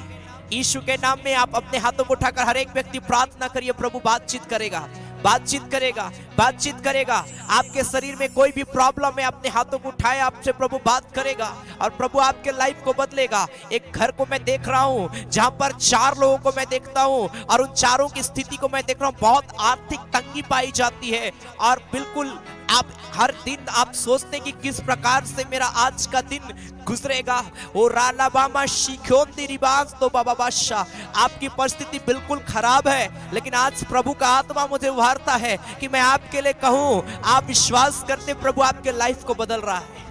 C: यीशु के नाम में आप अपने हाथों को उठाकर हर एक व्यक्ति प्रार्थना करिए। प्रभु बातचीत करेगा, बातचीत करेगा, बातचीत करेगा। आपके शरीर में कोई भी प्रॉब्लम है, अपने हाथों को उठाए, आपसे प्रभु बात करेगा और प्रभु आपके लाइफ को बदलेगा। एक घर को मैं देख रहा हूं जहां पर 4 लोगों को मैं देखता हूं और उन चारों की स्थिति को मैं देख रहा हूं, बहुत आर्थिक तंगी तंगी पाई जाती है और बिल्कुल आप हर दिन आप सोचते कि किस प्रकार से मेरा आज का दिन गुजरेगा। ओ रालाबामा शिखोंदी रिबास तो बाबा बादशाह, आपकी परिस्थिति बिल्कुल खराब है, लेकिन आज प्रभु का आत्मा मुझे उभारता है कि मैं आपके लिए कहूं, आप विश्वास करते प्रभु आपके लाइफ को बदल रहा है।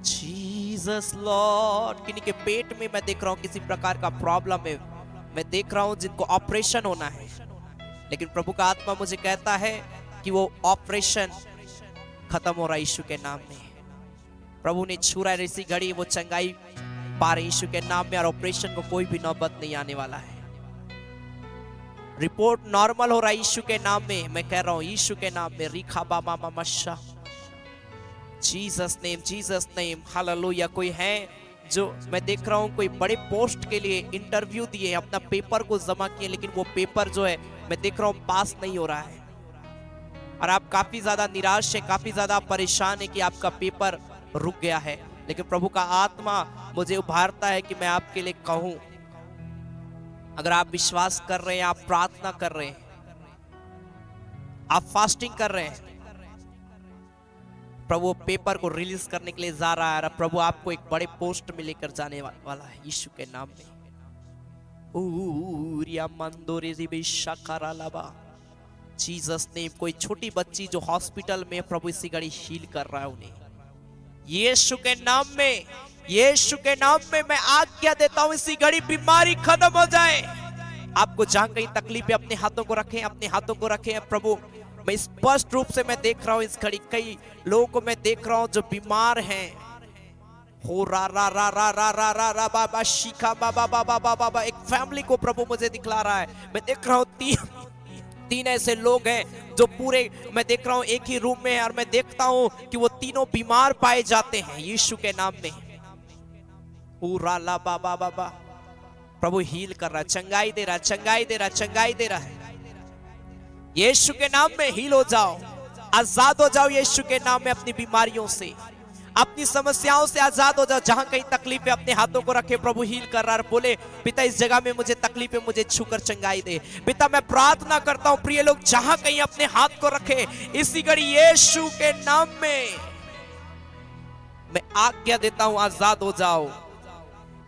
C: जीसस लॉर्ड, किन्हीं के पेट में मैं देख रहा हूं किसी प्रकार का प्रॉब्लम है, मैं देख रहा हूं जिनको ऑपरेशन होना है, लेकिन प्रभु का आत्मा मुझे कहता है कि वो ऑपरेशन खत्म हो रहा है यीशु के नाम में। प्रभु ने छू रहा है इसी घड़ी, वो चंगाई पा रहे यीशु के नाम में, और ऑपरेशन को कोई भी नौबत नहीं आने वाला है। रिपोर्ट नॉर्मल हो रहा है यीशु के नाम में, मैं कह रहा हूं यीशु के नाम में। रिखा बामा मशा, जीसस नेम, हालेलुया। कोई है जो मैं देख रहा हूं कोई बड़े पोस्ट के लिए इंटरव्यू दिए, अपना पेपर को जमा किए, लेकिन वो पेपर जो है मैं देख रहा हूं पास नहीं हो रहा है, और आप काफी ज्यादा निराश है, काफी ज्यादा परेशान है कि आपका पेपर रुक गया है। लेकिन प्रभु का आत्मा मुझे उभारता है कि मैं आपके लिए कहूं, अगर आप विश्वास कर रहे हैं, आप प्रार्थना कर रहे हैं, आप फास्टिंग कर रहे हैं, प्रभु पेपर को रिलीज करने के लिए जा रहा है, और प्रभु आपको एक बड़े पोस्ट में लेकर जाने वाला है यीशु के नाम में। Jesus name. कोई छोटी बच्ची जो हॉस्पिटल में, प्रभु इसी घड़ी हील कर रहा है उन्हें यीशु के नाम में। यीशु के नाम में मैं आज्ञा देता हूं इसी घड़ी बीमारी खत्म हो जाए। आपको जहां कहीं तकलीफ है अपने हाथों को रखें, अपने हाथों को रखें। प्रभु मैं स्पष्ट रूप से मैं देख रहा हूं इस घड़ी कई लोगों को मैं देख रहा हूं जो बीमार हैं। हो रा रा रा रा रा रा रा रा बाबा शिखा बाबा बाबा बाबा, एक फैमिली को प्रभु मुझे दिखला रहा है। मैं देख रहा हूं तीन ऐसे लोग हैं जो पूरे मैं देख रहा हूं एक ही रूम में है, और मैं देखता हूं कि वो तीनों बीमार पाए जाते हैं यीशु के नाम में। पूरा ला बाबा बाबा, प्रभु हील कर रहा है, चंगाई दे रहा है, चंगाई दे रहा है, चंगाई दे रहा है। यीशु के नाम में हील हो जाओ, आजाद हो जाओ यीशु के नाम में। अपनी बीमारियों से, अपनी समस्याओं से आजाद हो जाओ। जहां कहीं तकलीफ है अपने हाथों को रखे, प्रभु हील कर रहा है। बोले पिता इस जगह में मुझे तकलीफ है, मुझे छूकर चंगाई दे। पिता मैं प्रार्थना करता हूं प्रिय लोग, जहां कहीं अपने हाथ को रखे इसी घड़ी यीशु के नाम में मैं आज्ञा देता हूं, आजाद हो जाओ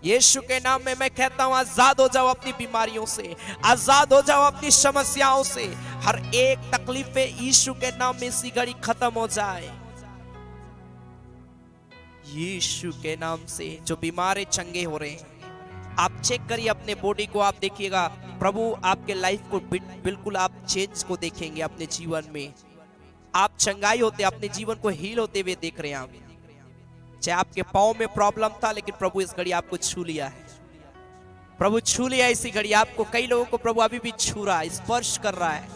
C: यीशु के नाम में। मैं कहता हूं आजाद हो जाओ अपनी बीमारियों से, आजाद हो जाओ अपनी समस्याओं से। हर एक तकलीफ यीशु के नाम में इसी घड़ी खत्म हो जाए यीशु के नाम से। जो बीमार चंगे हो रहे हैं, आप चेक करिए अपने बॉडी को, आप देखिएगा प्रभु आपके लाइफ को बिल्कुल आप चेंज को देखेंगे अपने जीवन में। आप चंगाई होते, अपने जीवन को हील होते हुए देख रहे हैं आप। चाहे आपके पाँव में प्रॉब्लम था, लेकिन प्रभु इस घड़ी आपको छू लिया है। प्रभु छू लिया इसी घड़ी आपको। कई लोगों को प्रभु अभी भी छू रहा है, स्पर्श कर रहा है,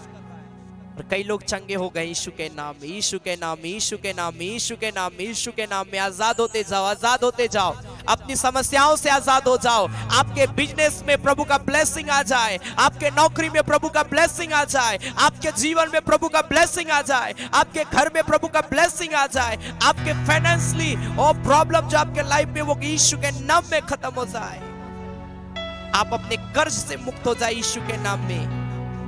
C: और कई लोग चंगे हो गए यीशु के नाम में, यीशु के नाम में, यीशु के नाम में, यीशु के नाम में, यीशु के नाम में। आजाद होते जाओ, आजाद होते जाओ, अपनी समस्याओं से आजाद हो जाओ। आपके बिजनेस में प्रभु का ब्लेसिंग आ जाए, आपके नौकरी में प्रभु का ब्लेसिंग आ जाए, आपके जीवन में प्रभु का ब्लेसिंग आ जाए, आपके घर में प्रभु का ब्लेसिंग आ जाए, आपके फाइनेंशियली और प्रॉब्लम जो आपके लाइफ में वो यीशु के नाम में खत्म हो जाए। आप अपने कर्ज से मुक्त हो जाए यीशु के नाम में।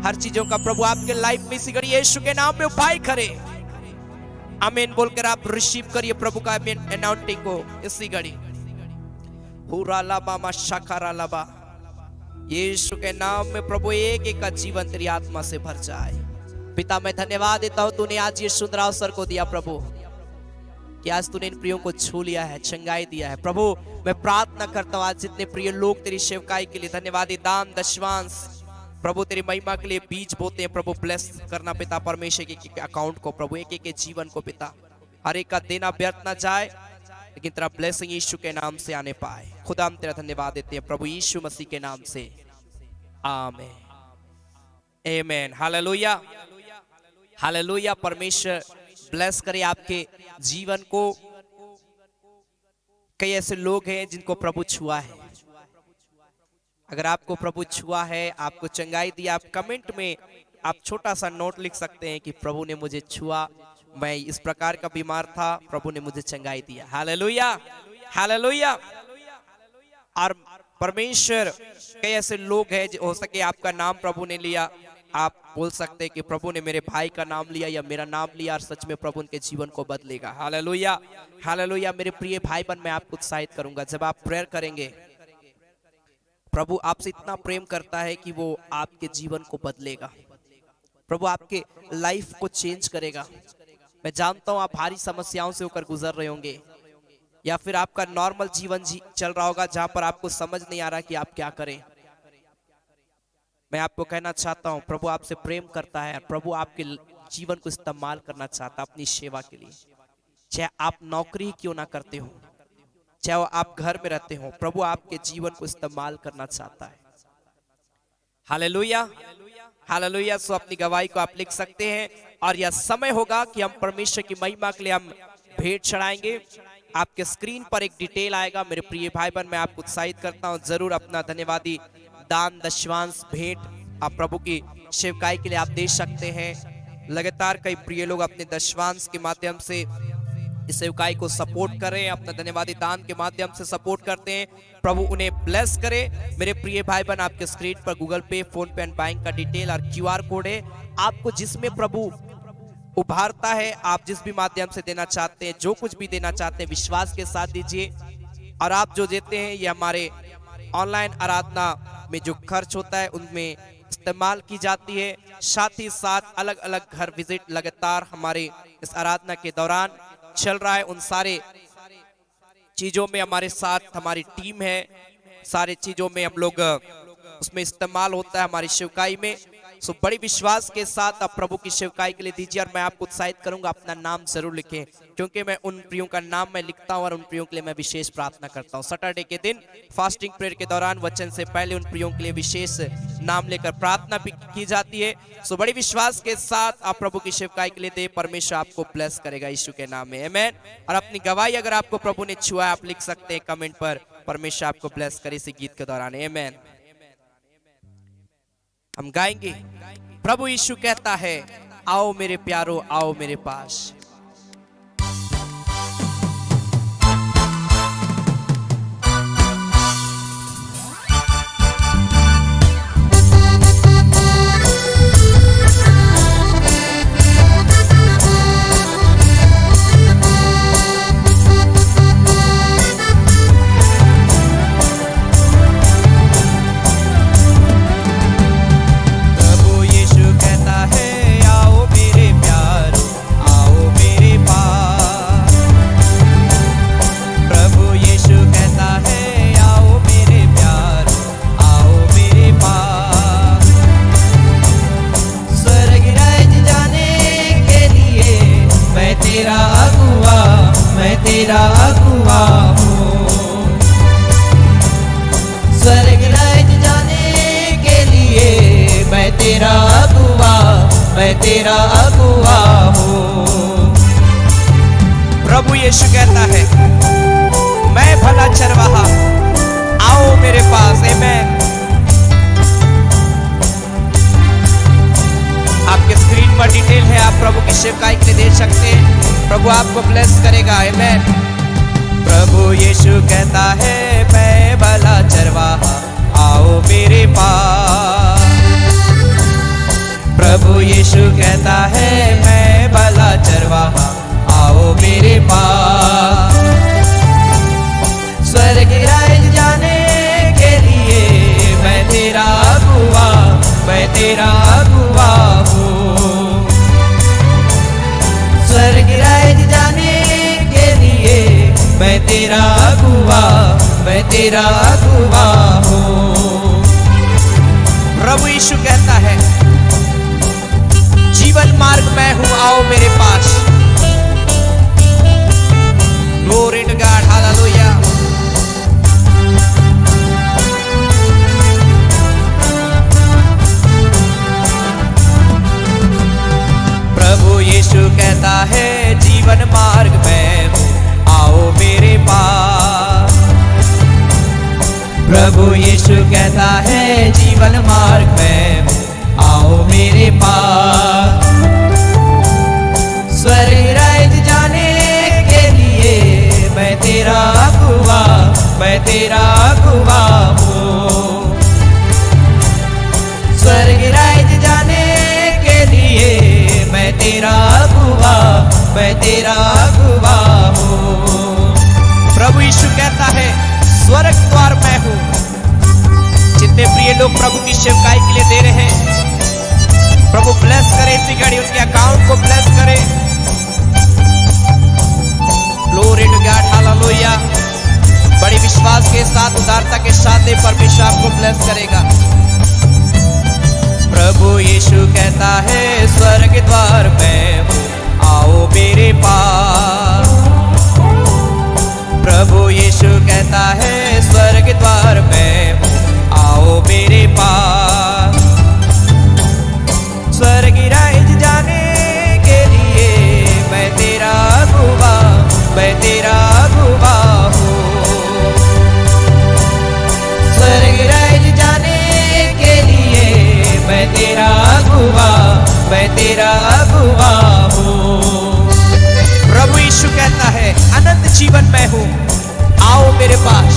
C: हर चीजों का प्रभु आपके लाइफ में इसी घड़ी यीशु के नाम में उपाय करे। आमीन बोलकर आप रिसीव करिए प्रभु का अनाउंटिंग को इसी घड़ी। हुरा लाबा मा शाकारा लाबा, यीशु के नाम में प्रभु एक एक का जीवन तेरी आत्मा से भर जाए। पिता मैं धन्यवाद देता हूं, तूने आज ये सुंदर अवसर को दिया प्रभु, कि आज तूने इन प्रियों को छू लिया है, चंगाई दिया है। प्रभु मैं प्रार्थना करता हूं आज जितने प्रिय लोग तेरी सेवकाई के लिए धन्यवादी दान दशवांश प्रभु तेरी महिमा के लिए बीज बोते हैं, प्रभु ब्लेस करना पिता परमेश्वर के अकाउंट को, प्रभु एक एक के जीवन को पिता, हर एक का देना व्यर्थ ना जाए, लेकिन तेरा ब्लेसिंग यीशु के नाम से आने पाए। खुदा हम तेरा धन्यवाद देते हैं प्रभु यीशु मसीह के नाम से, आमीन आमीन। Hallelujah hallelujah. परमेश्वर ब्लेस करे आपके जीवन को। कई ऐसे लोग हैं जिनको प्रभु छुआ है। अगर आपको प्रभु छुआ है, आपको चंगाई दिया, आप कमेंट में आप छोटा सा नोट लिख सकते हैं कि प्रभु ने मुझे छुआ, मैं इस प्रकार का बीमार था, प्रभु ने मुझे चंगाई दिया। Hallelujah hallelujah. और परमेश्वर कई ऐसे लोग हैं, हो सके आपका नाम प्रभु ने लिया, आप बोल सकते हैं कि प्रभु ने मेरे भाई का नाम लिया या मेरा नाम लिया और सच में प्रभु उनके जीवन को बदलेगा। Hallelujah, hallelujah. मेरे प्रिय भाई बहन, मैं आपको उत्साहित करूंगा, जब आप प्रेयर करेंगे, प्रभु आपसे इतना प्रेम करता है कि वो आपके जीवन को बदलेगा, प्रभु आपके लाइफ को चेंज करेगा। मैं जानता हूं आप भारी समस्याओं से होकर गुजर रहे होंगे, या फिर आपका नॉर्मल जीवन चल रहा होगा जहां पर आपको समझ नहीं आ रहा कि आप क्या करें। मैं आपको कहना चाहता हूं, प्रभु आपसे प्रेम करता है, प्रभु आपके जीवन को इस्तेमाल करना चाहता है अपनी सेवा के लिए। चाहे आप नौकरी क्यों ना करते हो, चाहे आप घर में रहते हो, प्रभु आपके जीवन को इस्तेमाल करना चाहता है। Hallelujah, hallelujah. सो अपनी गवाही को आप लिख सकते हैं और यह समय होगा कि हम परमेश्वर की महिमा के लिए हम भेंट चढ़ाएंगे। आपके स्क्रीन पर एक डिटेल आएगा। मेरे प्रिय भाई बहन, मैं आपको उत्साहित करता हूं, जरूर अपना धन्यवादी दान दशवांश भेंट आप प्रभु की सेवकाई के लिए आप दे सकते हैं। लगातार कई प्रिय लोग अपने दशवांश के माध्यम से इस सेवकाई को सपोर्ट कर रहे हैं, अपना धन्यवादी दान के माध्यम से सपोर्ट करते हैं। प्रभु उन्हें ब्लेस करे। मेरे प्रिय भाई बहन, आपके स्क्रीन पर गूगल पे, फोन पे एंड बैंक का डिटेल और QR कोड है। आपको जिसमें प्रभु उभारता है, आप जिस भी माध्यम से देना चाहते हैं, जो कुछ भी देना चाहते हैं, विश्वास के साथ दीजिए। और आप जो देते हैं ये हमारे ऑनलाइन आराधना में जो खर्च होता है उनमें इस्तेमाल की जाती है। साथ ही साथ अलग अलग घर विजिट लगातार हमारे इस आराधना के दौरान चल रहा है। उन सारे चीजों में हमारे साथ हमारी टीम है, सारे चीजों में हम लोग उसमें इस्तेमाल होता है हमारी सेवकाई में। सो बड़ी विश्वास के साथ आप प्रभु की सेवकाई के लिए दीजिए। और मैं आपको उत्साहित करूंगा, अपना नाम जरूर लिखें, क्योंकि मैं उन प्रियों का नाम मैं लिखता हूं और उन प्रियों के लिए मैं विशेष प्रार्थना करता हूं। सैटरडे के दिन फास्टिंग प्रेयर के दौरान वचन से पहले उन प्रियों के लिए विशेष नाम लेकर प्रार्थना भी की जाती है। सो बड़ी विश्वास के साथ आप प्रभु की सेवकाई के लिए दे, परमेश्वर आपको ब्लेस करेगा यीशु के नाम में, आमीन। और अपनी गवाही अगर आपको प्रभु ने छुआ, आप लिख सकते हैं कमेंट पर, परमेश्वर आपको ब्लेस करे इस गीत के दौरान, आमीन। हम गाएंगे, प्रभु यीशु कहता है, आओ मेरे प्यारो, आओ मेरे पास।
D: तेरा अगुआ हूँ, स्वर्ग राज्य जाने के लिए मैं तेरा अगुआ हूँ।
C: प्रभु यीशु कहता है, मैं भला चरवाहा, आओ मेरे पास, आमीन। आपके स्क्रीन पर डिटेल है, आप प्रभु की सेवकाई के लिए दे सकते हैं। प्रभु आपको ब्लेस करेगा, आमीन। प्रभु यीशु कहता है, मैं भला चरवाहा, आओ मेरे पास। प्रभु यीशु कहता है, मैं भला चरवाहा, आओ मेरे पास।
D: स्वर्ग राज्य जाने के लिए मैं तेरा अगुआ हूँ, स्वर्ग राज्य जाने के लिए मैं तेरा अगुआ हूँ।
C: प्रभु यीशु कहता है, जीवन मार्ग मैं हूं, आओ मेरे पास। Glory to God, hallelujah. प्रभु यीशु कहता है, जीवन मार्ग मैं हूं, आओ मेरे पास।
D: प्रभु यीशु कहता है, जीवन मार्ग मैं हूँ, आओ मेरे पास। स्वर्ग राज्य जाने के लिए मैं तेरा अगुआ हूँ, स्वर्ग राज्य जाने
B: स्वर्ग द्वार मैं हूं। जितने प्रिय लोग प्रभु की सेवकाई के लिए दे रहे हैं, प्रभु ब्लेस करे इसी घड़ी, उनके अकाउंट को ब्लेस करे। Glory to God, hallelujah. बड़ी विश्वास के साथ, उदारता के साथ दे, परमेश्वर आपको ब्लेस करेगा।
D: प्रभु यीशु कहता है स्वर्ग द्वार मैं हूँ, आओ मेरे पास। प्रभु यीशु कहता है स्वर्ग द्वार मैं हूँ, आओ मेरे पास। स्वर्ग राज्य जाने के लिए मैं तेरा अगुवा, मैं तेरा अगुवा हूँ। स्वर्ग राज्य जाने के लिए मैं तेरा अगुवा, मैं तेरा अगुवा हूँ।
B: प्रभु यीशु कहता है अनंत जीवन मैं हूं, आओ मेरे पास।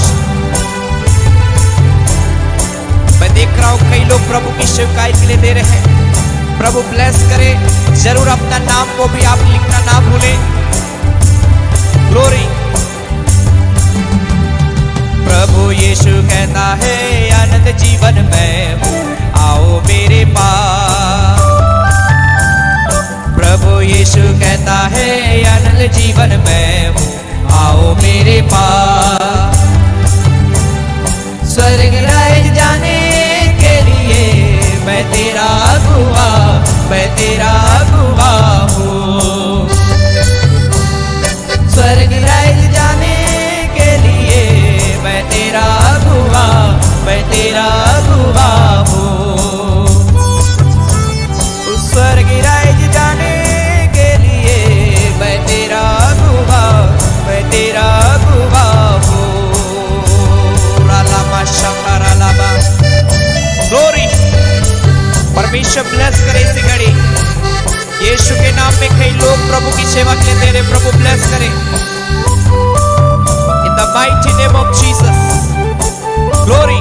B: मैं देख रहा हूं कई लोग प्रभु की सेवकाई के लिए दे रहे हैं। प्रभु ब्लेस करे। जरूर अपना नाम को भी आप लिखना ना भूलें। ग्लोरी।
D: प्रभु यीशु कहता है अनंत जीवन मैं हूँ, आओ मेरे पास। प्रभु यीशु कहता है अनंत जीवन मैं हूँ, आओ मेरे पास। स्वर्ग राज्य जाने के लिए मैं तेरा अगुवा, मैं तेरा अगुवा हूँ। स्वर्ग राज्य जाने के लिए मैं तेरा अगुवा, मैं तेरा अगुवा हूँ। स्वर्ग राज्य जाने के लिए मैं तेरा अगुवा, मैं तेरा अगुवा हूँ।
B: ग्लोरी। परमेश्वर ब्लेस करे इसी घड़ी। यीशु के नाम में कई लोग प्रभु की सेवा के लिए दे रहे। प्रभु ब्लेस करे इन the mighty name of Jesus. Glory.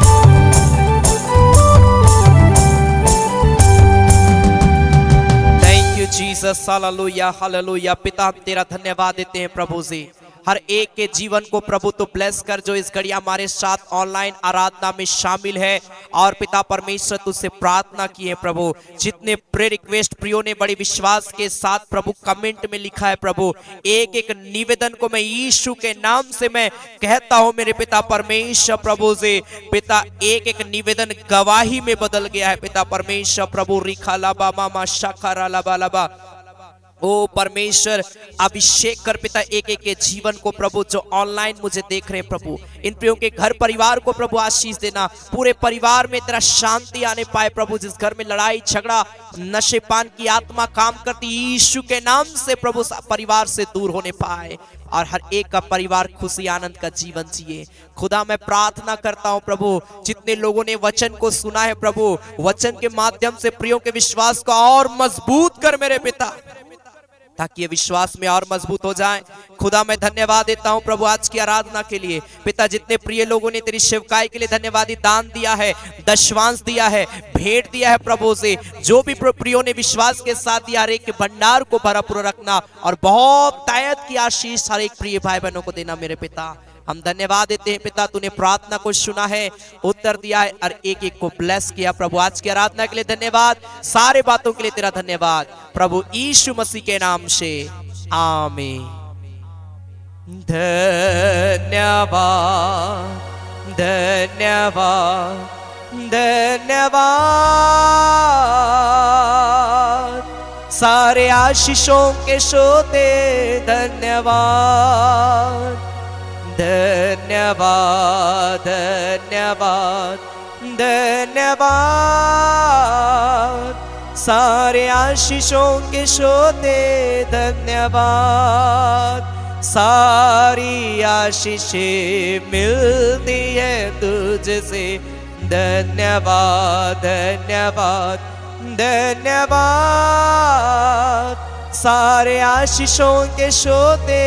B: Thank you Jesus, hallelujah hallelujah. पिता हम तेरा धन्यवाद देते हैं प्रभु जी, हर एक के जीवन को प्रभु तो ब्लेस कर जो इस घड़ी हमारे साथ ऑनलाइन आराधना में शामिल है। और पिता परमेश्वर तुझसे प्रार्थना की है प्रभु, जितने प्रे रिक्वेस्ट प्रियो ने बड़ी विश्वास के साथ प्रभु कमेंट में लिखा है प्रभु, एक एक निवेदन को मैं यीशु के नाम से मैं कहता हूं मेरे पिता परमेश्वर प्रभु से। पिता एक एक निवेदन गवाही में बदल गया है पिता परमेश्वर प्रभु। रिखा लाबा मामा शाखा लाबा लाबा। ओ परमेश्वर अभिषेक कर पिता एक एक के जीवन को प्रभु, जो ऑनलाइन मुझे देख रहे हैं प्रभु, इन प्रियों के घर परिवार को प्रभु आशीष देना। पूरे परिवार में तेरा शांति आने पाए प्रभु। जिस घर में लड़ाई झगड़ा नशे पान की आत्मा काम करती, यीशु के नाम से प्रभु परिवार से दूर होने पाए और हर एक का परिवार खुशी आनंद का जीवन जिए। खुदा मैं प्रार्थना करता हूं प्रभु, जितने लोगों ने वचन को सुना है प्रभु, वचन के माध्यम से प्रियों के विश्वास को और मजबूत कर मेरे पिता, ताकि ये विश्वास में और मजबूत हो जाए। खुदा मैं धन्यवाद देता हूं प्रभु आज की आराधना के लिए। पिता जितने प्रिय लोगों ने तेरी सेवकाई के लिए धन्यवादी दान दिया है, दशवांश दिया है, भेंट दिया है प्रभु से, जो भी प्रियो ने विश्वास के साथ दिया, हर एक के भंडार को भरपूर रखना और बहुत तायत की आशीष हर एक प्रिय भाई बहनों को देना मेरे पिता। हम धन्यवाद देते हैं पिता, तूने प्रार्थना को सुना है, उत्तर दिया है और एक एक को ब्लेस किया प्रभु। आज की आराधना के लिए धन्यवाद, सारे बातों के लिए तेरा धन्यवाद प्रभु यीशु मसीह के नाम से, आमीन।
D: धन्यवाद धन्यवाद धन्यवाद, सारे आशीषों के सोते धन्यवाद। धन्यवाद धन्यवाद धन्यवाद, सारे आशीषों के सोते धन्यवाद। सारी आशीषें मिलती है तुझसे, धन्यवाद धन्यवाद धन्यवाद, सारे आशीषों के सोते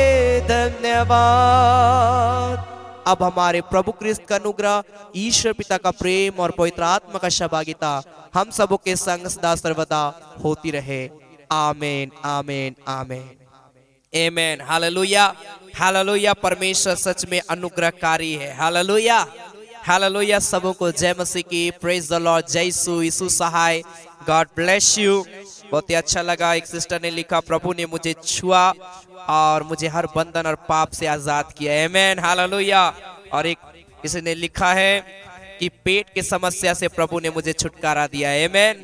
D: धन्यवाद।
B: अब हमारे प्रभु क्रिस्त का अनुग्रह, ईश्वर पिता का प्रेम और पवित्र आत्मा का सहभागिता हम सबों के संग सदा सर्वदा होती रहे। आमीन amen amen amen. Hallelujah
C: hallelujah. परमेश्वर सच में अनुग्रहकारी है। Hallelujah, hallelujah. सबों को जय मसीह की। Praise the Lord. जय यीशु सहाय। God bless you. बहुत ही अच्छा लगा। एक सिस्टर ने लिखा, प्रभु ने मुझे छुआ और मुझे हर बंधन और पाप से आजाद किया। आमेन, हालेलुया। और एक किसी ने लिखा है कि पेट की समस्या से प्रभु ने मुझे छुटकारा दिया। आमेन।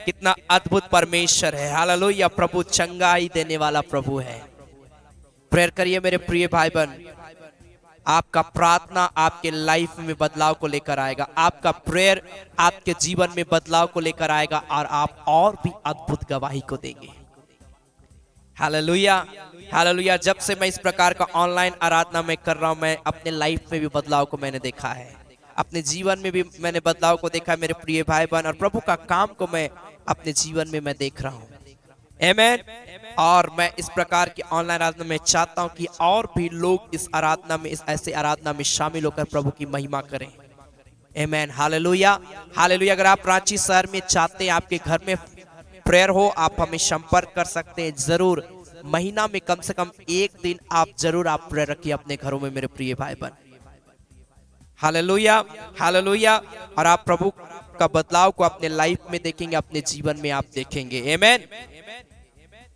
C: कितना अद्भुत परमेश्वर है। हालेलुया। प्रभु चंगाई देने वाला प्रभु है। प्रेयर करिए मेरे प्रिय भाई बहन। आपका प्रार्थना आपके लाइफ में बदलाव को लेकर आएगा। आपका प्रेयर आपके जीवन में बदलाव को लेकर आएगा और आप और भी अद्भुत गवाही को देंगे। Hallelujah, hallelujah. जब से मैं इस प्रकार का ऑनलाइन आराधना में कर रहा हूं, मैं अपने लाइफ में भी बदलाव को मैंने देखा है। अपने जीवन में भी मैंने बदलाव को देखा है मेरे प्रिय भाई बहन, और प्रभु का काम को मैं अपने जीवन में मैं देख रहा हूँ। आमेन। और मैं इस प्रकार की ऑनलाइन आराधना में चाहता हूं कि और भी लोग इस आराधना में, इस ऐसे आराधना में शामिल होकर प्रभु की महिमा करें। आमेन, हालेलुया, हालेलुया। अगर आप रांची शहर में चाहते हैं आपके घर में प्रेयर हो, आप हमें संपर्क कर सकते हैं। जरूर महीना में कम से कम एक दिन आप जरूर आप प्रेयर रखिए अपने घरों में मेरे प्रिय भाई बहन। Hallelujah, hallelujah. और आप प्रभु का बदलाव को अपने लाइफ में देखेंगे, अपने जीवन में आप देखेंगे। आमेन।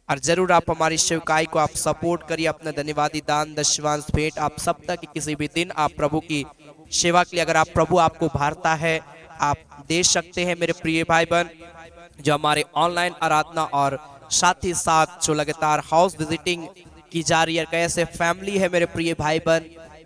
C: और जरूर आप हमारी सेवकाई को आप सपोर्ट करिए। अपना धन्यवादी दान, दशवांश, भेंट आप सप्ताह के किसी भी दिन आप प्रभु की सेवा के लिए, अगर आप प्रभु आपको भारता है, आप दे सकते हैं मेरे प्रिय भाई बहन। जो हमारे ऑनलाइन आराधना और साथ ही साथ जो लगातार हाउस विजिटिंग की जा रही है, कैसे फैमिली है मेरे प्रिय भाई बहन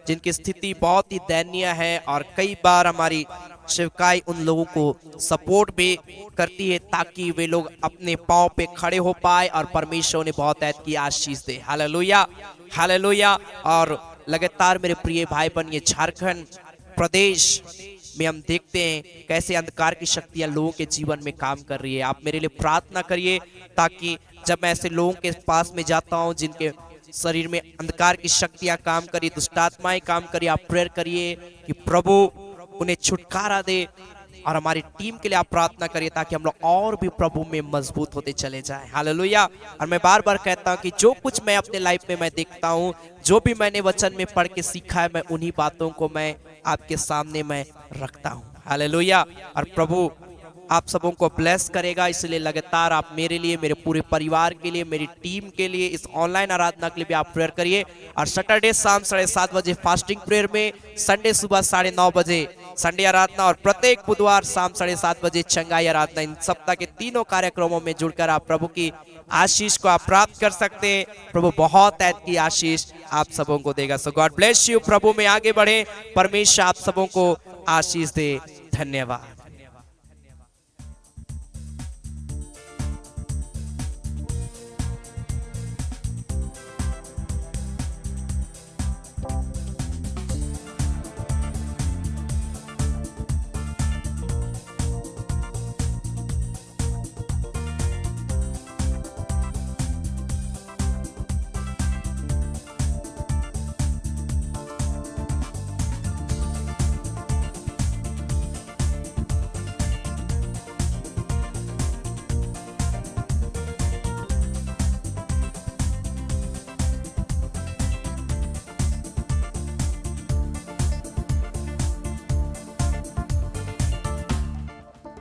C: जिनकी स्थिति बहुत ही दयनीय है, और कई बार हमारी सेवकाई उन लोगों को सपोर्ट भी करती है ताकि वे लोग अपने पांव पे खड़े हो पाए और परमेश्वर ने बहुत ऐत की आशीष दे। Hallelujah, hallelujah. और लगातार मेरे प्रिय भाई बहन, ये झारखंड प्रदेश में हम देखते हैं कैसे अंधकार की शक्तियां लोगों के जीवन में काम कर रही है। आप मेरे लिए प्रार्थना करिए ताकि जब मैं ऐसे लोगों के पास में जाता हूं जिनके शरीर में अंधकार की शक्तियां काम करी, दुष्टात्माएं काम करी, आप प्रेयर करिए कि प्रभु उन्हें छुटकारा दे। और हमारी टीम के लिए आप प्रार्थना करिए ताकि हम लोग और भी प्रभु में मजबूत होते चले जाएं। हालेलुया। और मैं बार बार कहता हूं कि जो कुछ मैं अपने लाइफ में मैं देखता हूं, जो भी मैंने वचन में पढ़ के सीखा है, मैं उन्हीं बातों को मैं आपके सामने मैं रखता हूं। हालेलुया। और प्रभु आप सबों को ब्लेस करेगा, इसलिए लगातार आप मेरे लिए, मेरे पूरे परिवार के लिए, मेरी टीम के लिए, इस ऑनलाइन आराधना के लिए भी आप प्रेयर करिए। और सैटरडे शाम 7:30 बजे फास्टिंग प्रेयर में, संडे सुबह 9:30 बजे संडे आराधना, और प्रत्येक बुधवार शाम 7:30 बजे चंगाई आराधना। इन सप्ताह के तीनों कार्यक्रमों में जुड़कर आप प्रभु की आशीष को आप प्राप्त कर सकते हैं। प्रभु बहुत ऐत की आशीष आप सबों को देगा। सो गॉड ब्लेस यू। प्रभु में आगे बढ़े, परमेश्वर आप सबों को आशीष दे। धन्यवाद।